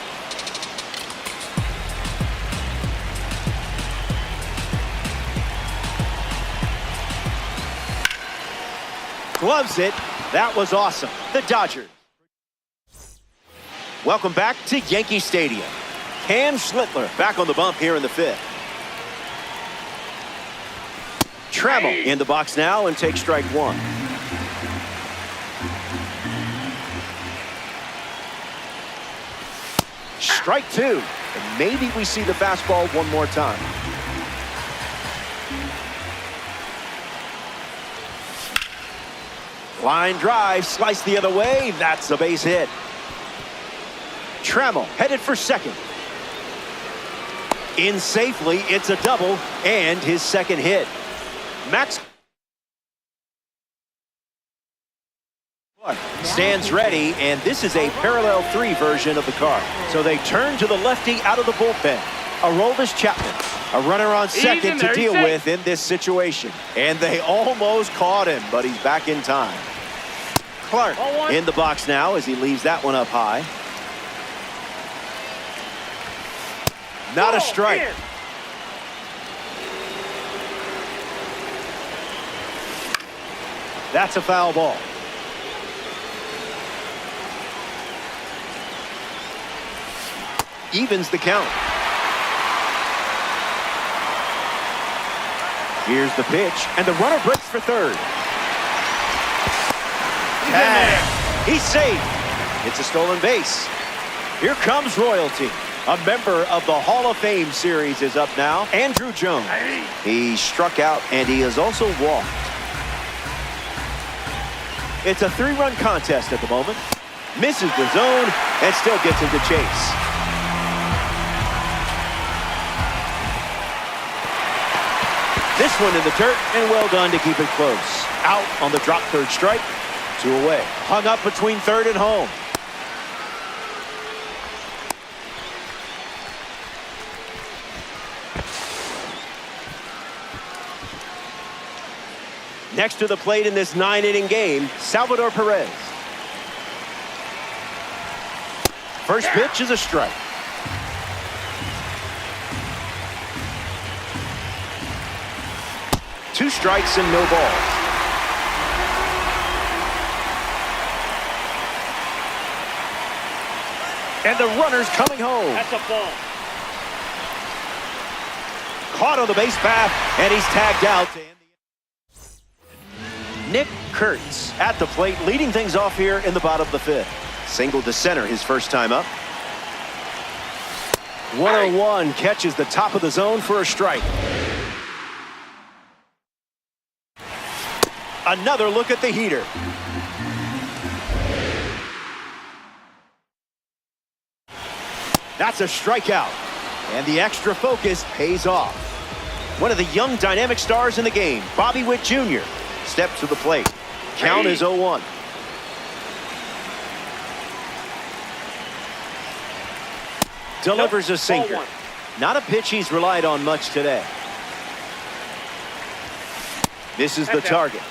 Gloves it. That was awesome. The Dodgers. Welcome back to Yankee Stadium. Cam Schlittler back on the bump here in the fifth. Trammell in the box now and takes strike one. Strike two. And maybe we see the fastball one more time. Line drive, slice the other way. That's a base hit. Trammell headed for second. In safely, it's a double and his second hit. Max stands ready, and this is a parallel 3 version of the card. So they turn to the lefty out of the bullpen. Aroldis Chapman, a runner on second to deal with in this situation. And they almost caught him, but he's back in time. Clark in the box now as he leaves that one up high. Not a strike. That's a foul ball. Evens the count. Here's the pitch, and the runner breaks for third. Tag. He's safe. It's a stolen base. Here comes royalty. A member of the Hall of Fame series is up now. Andruw Jones. He struck out, and he has also walked. It's a 3-run contest at the moment. Misses the zone and still gets into chase. This one in the dirt, and well done to keep it close. Out on the drop third strike. 2 away. Hung up between third and home. Next to the plate in this 9-inning game, Salvador Perez. First pitch is a strike. Two strikes and no balls. And the runner's coming home. That's a ball. Caught on the base path, and he's tagged out to end the Nick Kurtz at the plate, leading things off here in the bottom of the fifth. Single to center his first time up. 101 catches the top of the zone for a strike. Another look at the heater. That's a strikeout. And the extra focus pays off. One of the young dynamic stars in the game, Bobby Witt Jr., steps to the plate. Count is 0-1. Delivers a sinker. Not a pitch he's relied on much today. This is the target.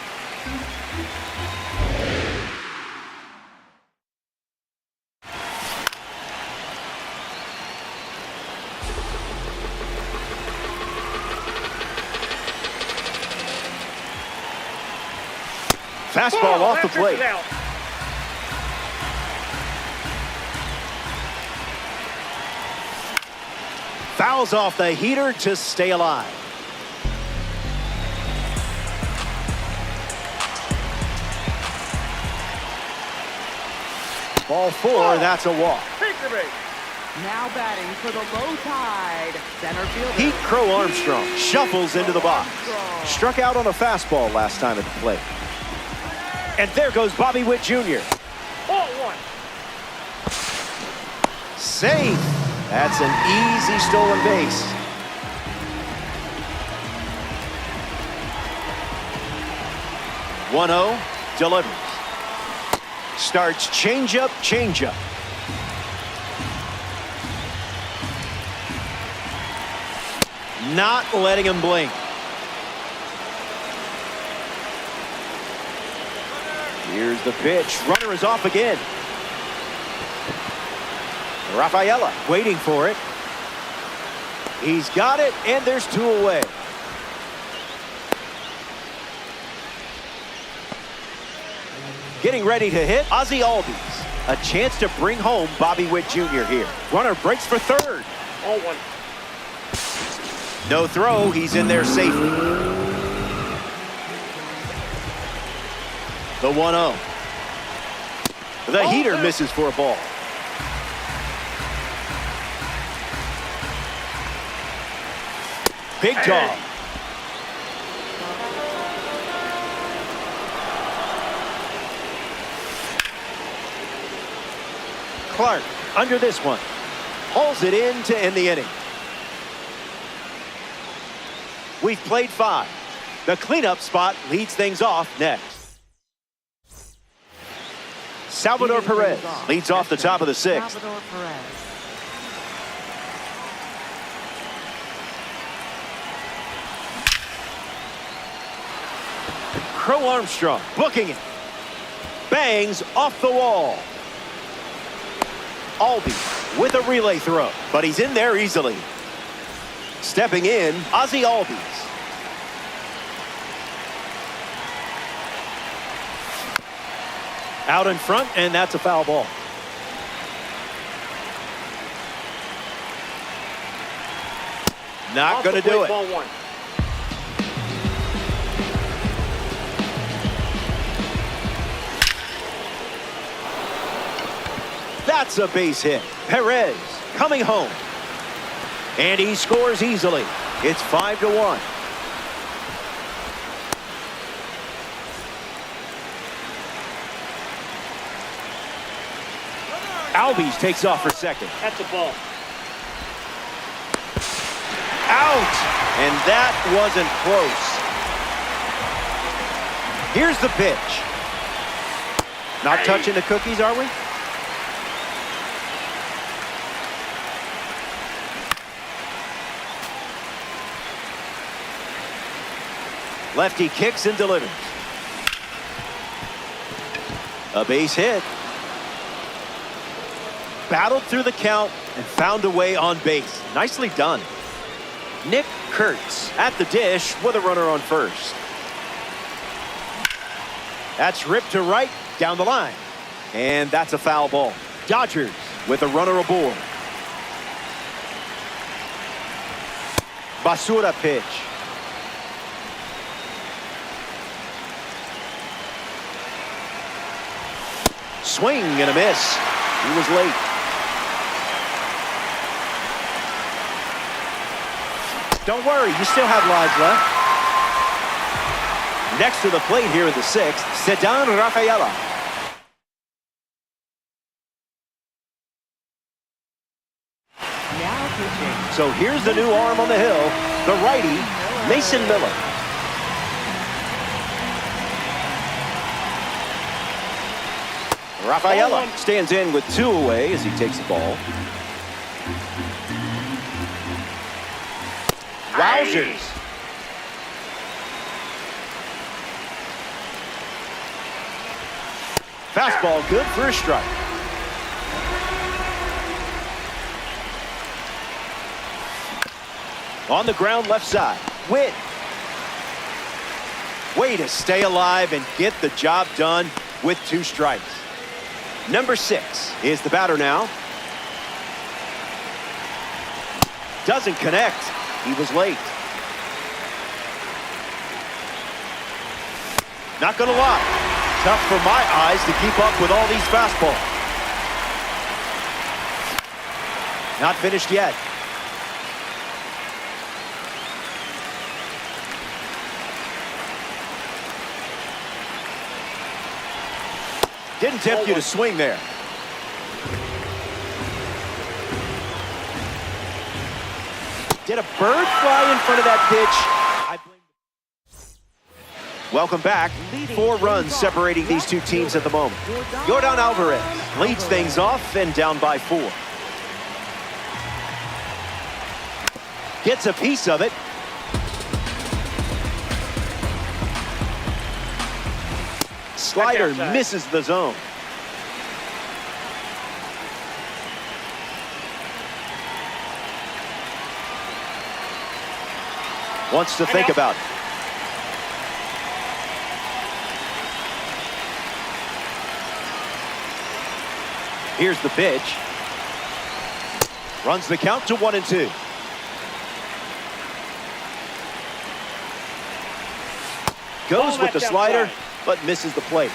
Fastball off the plate. Fouls off the heater to stay alive. Ball 4, that's a walk. Now batting for the low tide, center fielder Pete Crow Armstrong shuffles into the box. Struck out on a fastball last time at the plate. And there goes Bobby Witt Jr. Ball 1. Safe. That's an easy stolen base. 1-0, delivers. Starts changeup, changeup. Not letting him blink. Here's the pitch. Runner is off again. Rafaela waiting for it. He's got it, and there's 2 away. Getting ready to hit Ozzie Albies. A chance to bring home Bobby Witt Jr. here. Runner breaks for third. 0-1. No throw. He's in there safely. The 1-0. The heater misses for a ball. Big dog. Clark under this one. Hauls it in to end the inning. We've played 5. The cleanup spot leads things off next. Salvador Perez leads off the top of the 6th. Salvador Perez. Crow Armstrong booking it. Bangs off the wall. Albies with a relay throw, but he's in there easily. Stepping in, Ozzie Albies. Out in front, and that's a foul ball. Not going to do it. Ball 1. That's a base hit. Perez coming home. And he scores easily. It's 5-1. Albies takes off for second. That's a ball. Out! And that wasn't close. Here's the pitch. Not touching the cookies, are we? Lefty kicks and delivers. A base hit. Battled through the count and found a way on base. Nicely done. Nick Kurtz at the dish with a runner on first. That's ripped to right down the line. And that's a foul ball. Dodgers with a runner aboard. Basura pitch. Swing and a miss. He was late. Don't worry, you still have lives left. Next to the plate here in the 6th, Ceddanne Rafaela. Now pitching. So here's the new arm on the hill, the righty, Mason Miller. Rafaela stands in with 2 away as he takes the ball. Wowzers. Fastball good for a strike. On the ground left side. Witt. Way to stay alive and get the job done with 2 strikes. Number 6 is the batter now. Doesn't connect. He was late. Not gonna lie. Tough for my eyes to keep up with all these fastballs. Not finished yet. Didn't tempt you to swing there. Did a bird fly in front of that pitch? Welcome back. 4 runs separating these two teams at the moment. Yordan Alvarez leads things off and down by 4. Gets a piece of it. Slider misses the zone. Wants to think about it. Here's the pitch. Runs the count to 1-2. Goes with the slider, but misses the plate.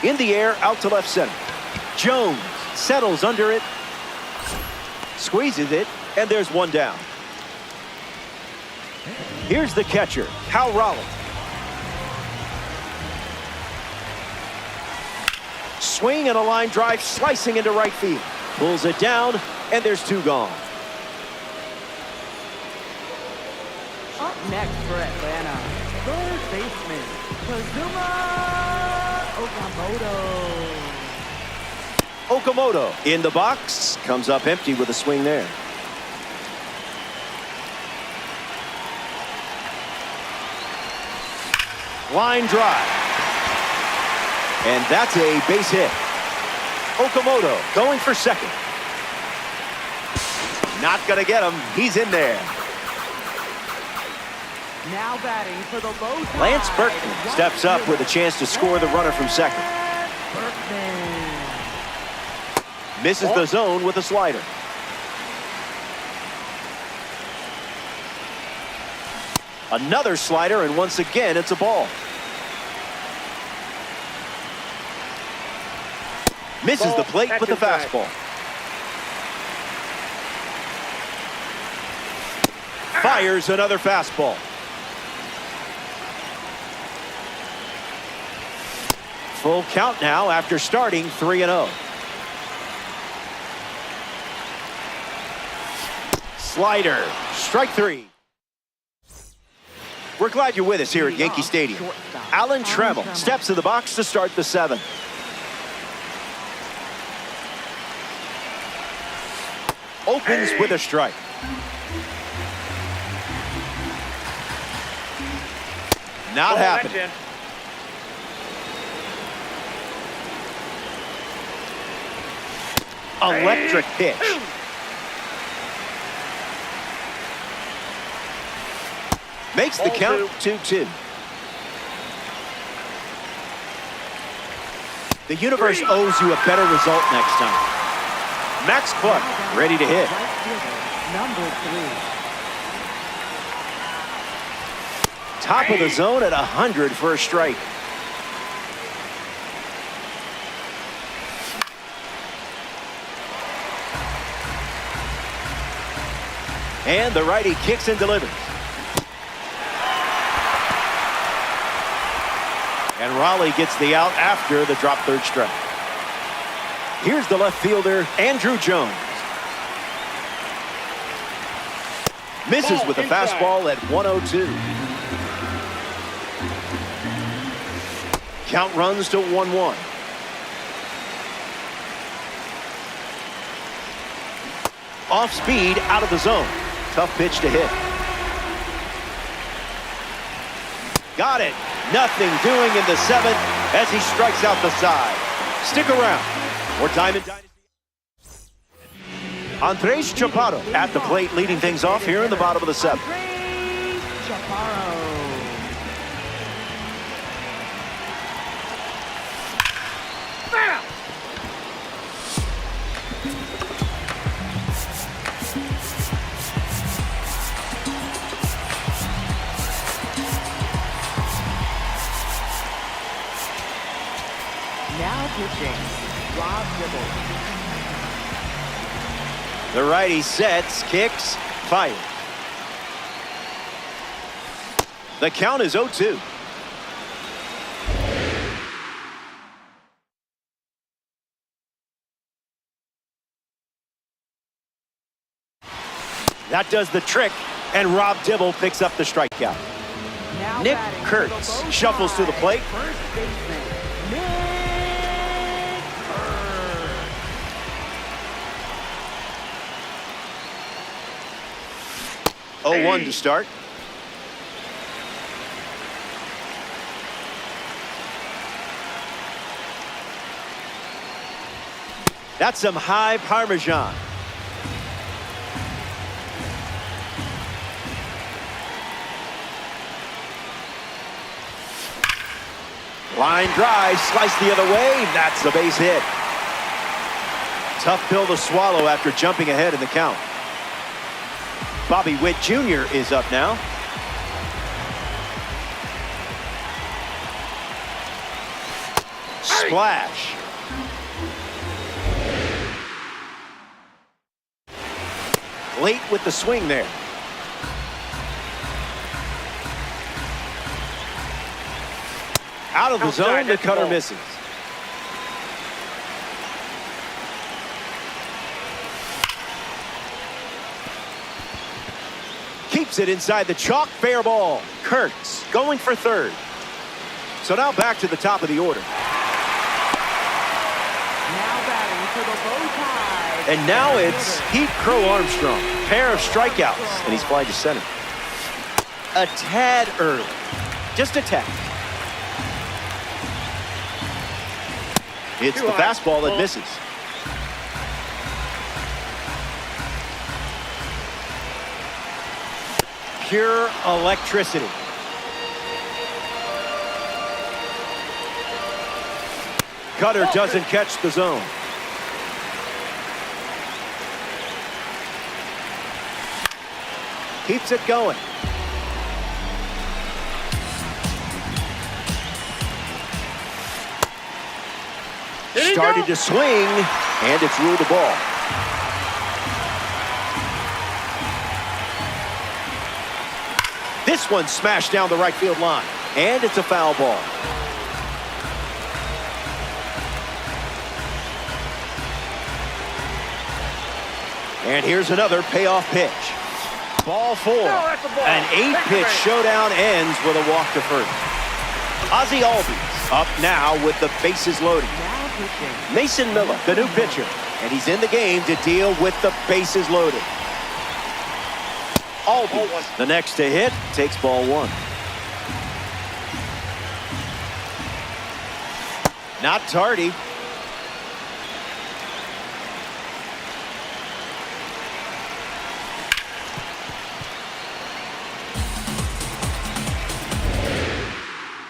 In the air, out to left center. Jones settles under it, squeezes it, and there's one down. Here's the catcher, Cal Raleigh. Swing and a line drive slicing into right field. Pulls it down, and there's 2 gone. Up next for Atlanta, third baseman, Kazuma Okamoto. Okamoto in the box, comes up empty with a swing there. Line drive. And that's a base hit. Okamoto going for second. Not going to get him. He's in there. Now batting for the low tide. Lance Berkman steps up with a chance to score the runner from second. Berkman. Misses the zone with a slider. Another slider, and once again, it's a ball. Misses the plate with the fastball. Fires another fastball. Full count now after starting 3-0. Slider, strike 3. We're glad you're with us here at Yankee Stadium. Alan Trammell steps to the box to start the 7th. Opens with a strike. Not happening. Electric pitch. Makes the count 2-2. The universe owes you a better result next time. Max Clark ready to hit. Number 3. Top of the zone at 100 for a strike. And the righty kicks and delivers. And Raleigh gets the out after the drop third strike. Here's the left fielder, Andrew Jones. Misses with a fastball at 1-0. Count runs to 1-1. Off speed, out of the zone. Tough pitch to hit. Got it. Nothing doing in the 7th as he strikes out the side. Stick around. More Diamond Dynasty. Andres Chaparro at the plate, leading things off here in the bottom of the 7th. Andres Chaparro. Now pitching, Rob Dibble. The righty sets, kicks, fires. The count is 0-2. That does the trick, and Rob Dibble picks up the strikeout. Now Nick batting for Kurtz the low shuffles to the side, plate. First baseman, Nick Kurtz. 0-1 to start. That's some high Parmesan. Line drive, slice the other way. That's the base hit. Tough pill to swallow after jumping ahead in the count. Bobby Witt Jr. is up now. Splash. Late with the swing there. Out of the zone, the cutter misses. Keeps it inside the chalk, fair ball. Kurtz going for third. So now back to the top of the order. Now batting for the low tide. And now it's Heat Crow Armstrong. Pair of strikeouts, and he's flying to center. A tad early. Just a tad. It's the fastball that misses. Pure electricity. Cutter doesn't catch the zone. Keeps it going. Started to swing, and it's ruled a ball. This one smashed down the right field line, and it's a foul ball. And here's another payoff pitch. Ball four. that's a ball. An 8-pitch showdown ends with a walk to first. Ozzie Albies up now with the bases loaded. Now pitching. Mason Miller, the new pitcher, and he's in the game to deal with the bases loaded. Albies, the next to hit, takes ball one. Not tardy.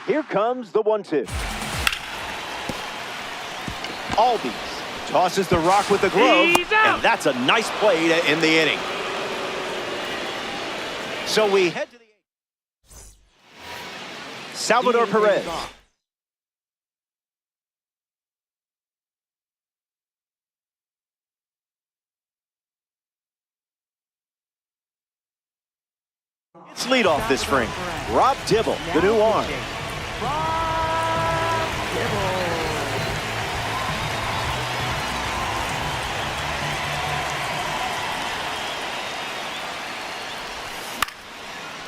Here comes the 1-2. Albies tosses the rock with the glove, He's out. and that's a nice play to end the inning. So we head to the 8th. Salvador Perez. It's leadoff this spring. Rob Dibble, the new arm. Rob Dibble.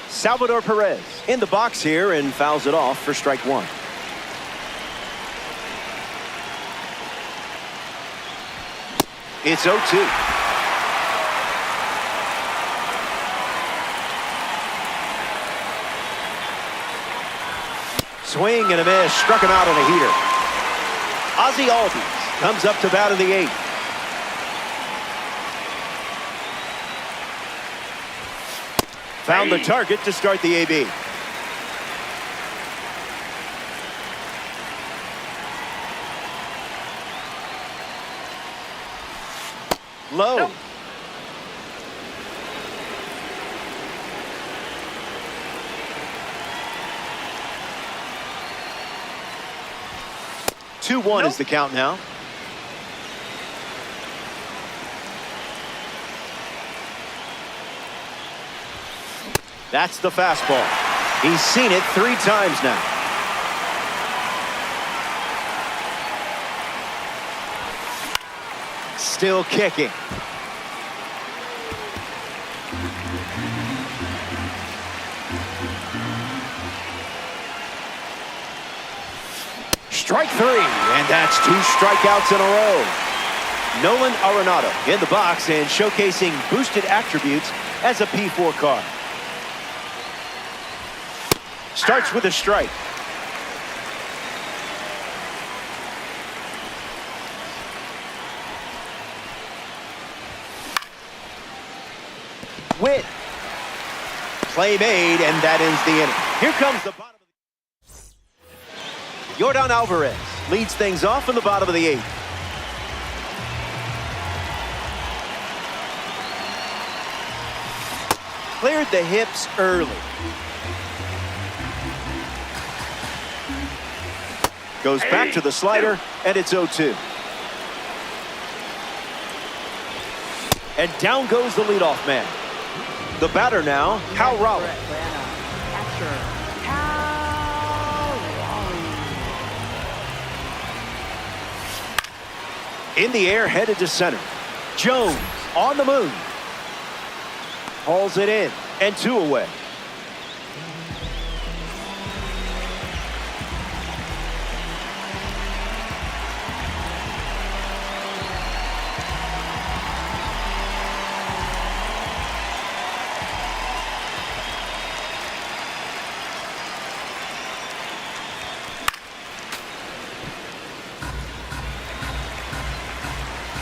Salvador Perez in the box here and fouls it off for strike one. It's 0-2. Swing and a miss, struck him out on a heater. Ozzie Albies comes up to bat in the 8th. Found the target to start the AB. Low. Nope. Two 2-1 is the count now. That's the fastball. He's seen it 3 times now. Still kicking. Strike three, and that's 2 strikeouts in a row. Nolan Arenado in the box and showcasing boosted attributes as a P4 card. Starts with a strike. Win. Play made, and that ends the inning. Here comes the bottom of the... Yordan Alvarez leads things off in the bottom of the 8th. Cleared the hips early. Goes back to the slider, and it's 0-2. And down goes the leadoff man. The batter now, Cal Raleigh. Catcher, Cal Raleigh. In the air, headed to center. Jones on the move. Hauls it in, and 2 away.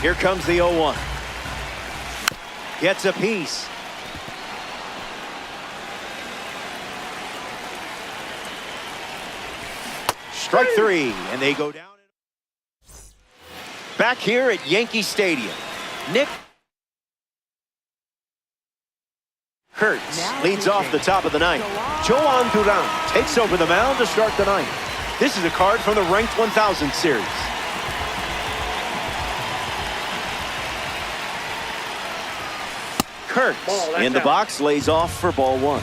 Here comes the 0-1. Gets a piece. Strike 3, and they go down. Back here at Yankee Stadium, Nick Kurtz leads off the top of the 9th. Joan Duran takes over the mound to start the 9th. This is a card from the Ranked 1000 series. Kurtz in the box, lays off for ball 1.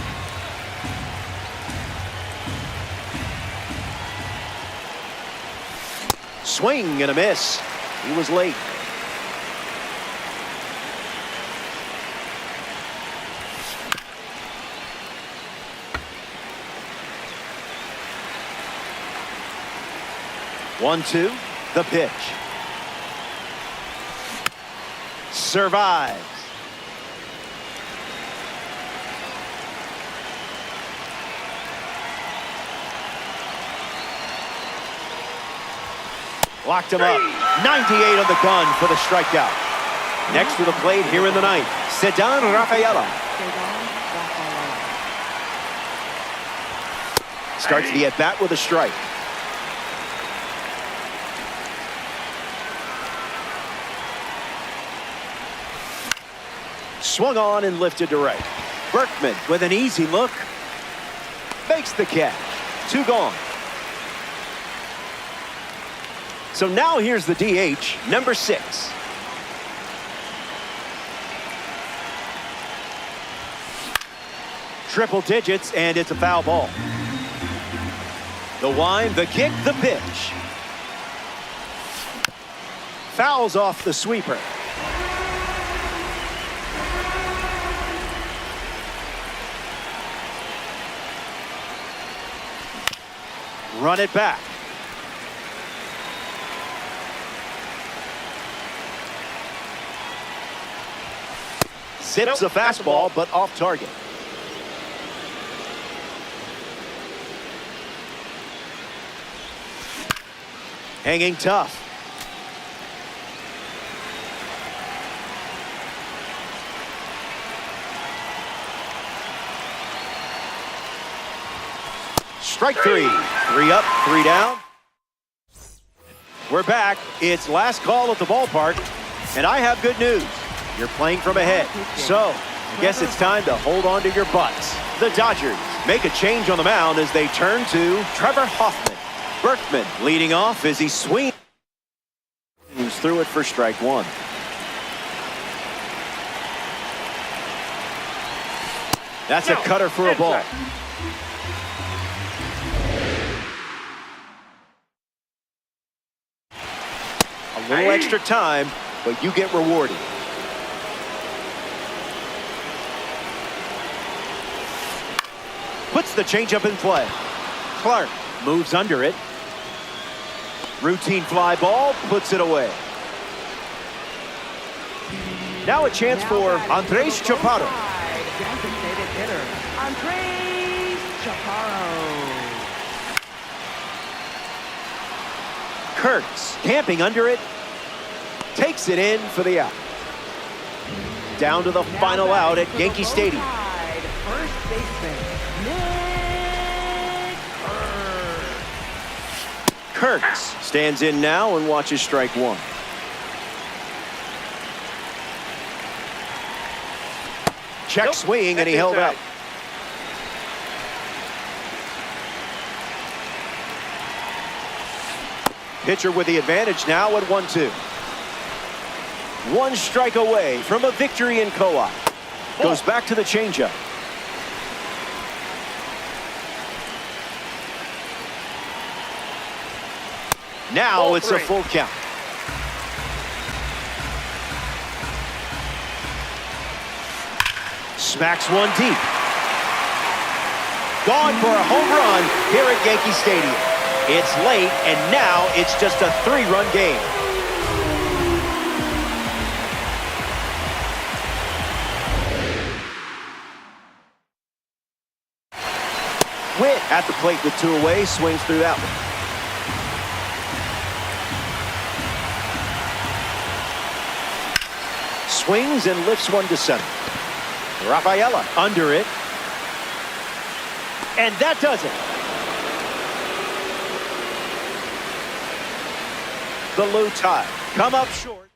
Swing and a miss. He was late. One, 2, the pitch. Survives. Locked him up. 98 on the gun for the strikeout. Next to the plate here in the 9th, Ceddanne Rafaela. Starts the at-bat with a strike. Swung on and lifted to right. Berkman with an easy look. Makes the catch. 2 gone. So now here's the DH, number 6. Triple digits, and it's a foul ball. The wind, the kick, the pitch. Fouls off the sweeper. Run it back. Zips a fastball, but off target. Hanging tough. Strike 3. 3 up, 3 down. We're back. It's last call at the ballpark, and I have good news. You're playing from ahead. So, I guess it's time to hold on to your butts. The Dodgers make a change on the mound as they turn to Trevor Hoffman. Berkman leading off as he swings through it for strike 1. That's a cutter for a ball. A little extra time, but you get rewarded. Puts the changeup in play. Clark moves under it. Routine fly ball puts it away. Now a chance for Andres Chaparro. Designated hitter, Andres Chaparro. Kurtz camping under it. Takes it in for the out. Down to the final out at Yankee Stadium. First baseman, Nick Kurtz stands in now and watches strike one. Check swing, and he held out. Pitcher with the advantage now at 1-2. One strike away from a victory in co-op. Goes back to the changeup. Now it's a full count. Smacks one deep. Gone for a home run here at Yankee Stadium. It's late, and now it's just a 3-run game. Witt at the plate with 2 away, swings through that one. Swings and lifts one to center. Rafaela under it. And that does it. The low tide come up short.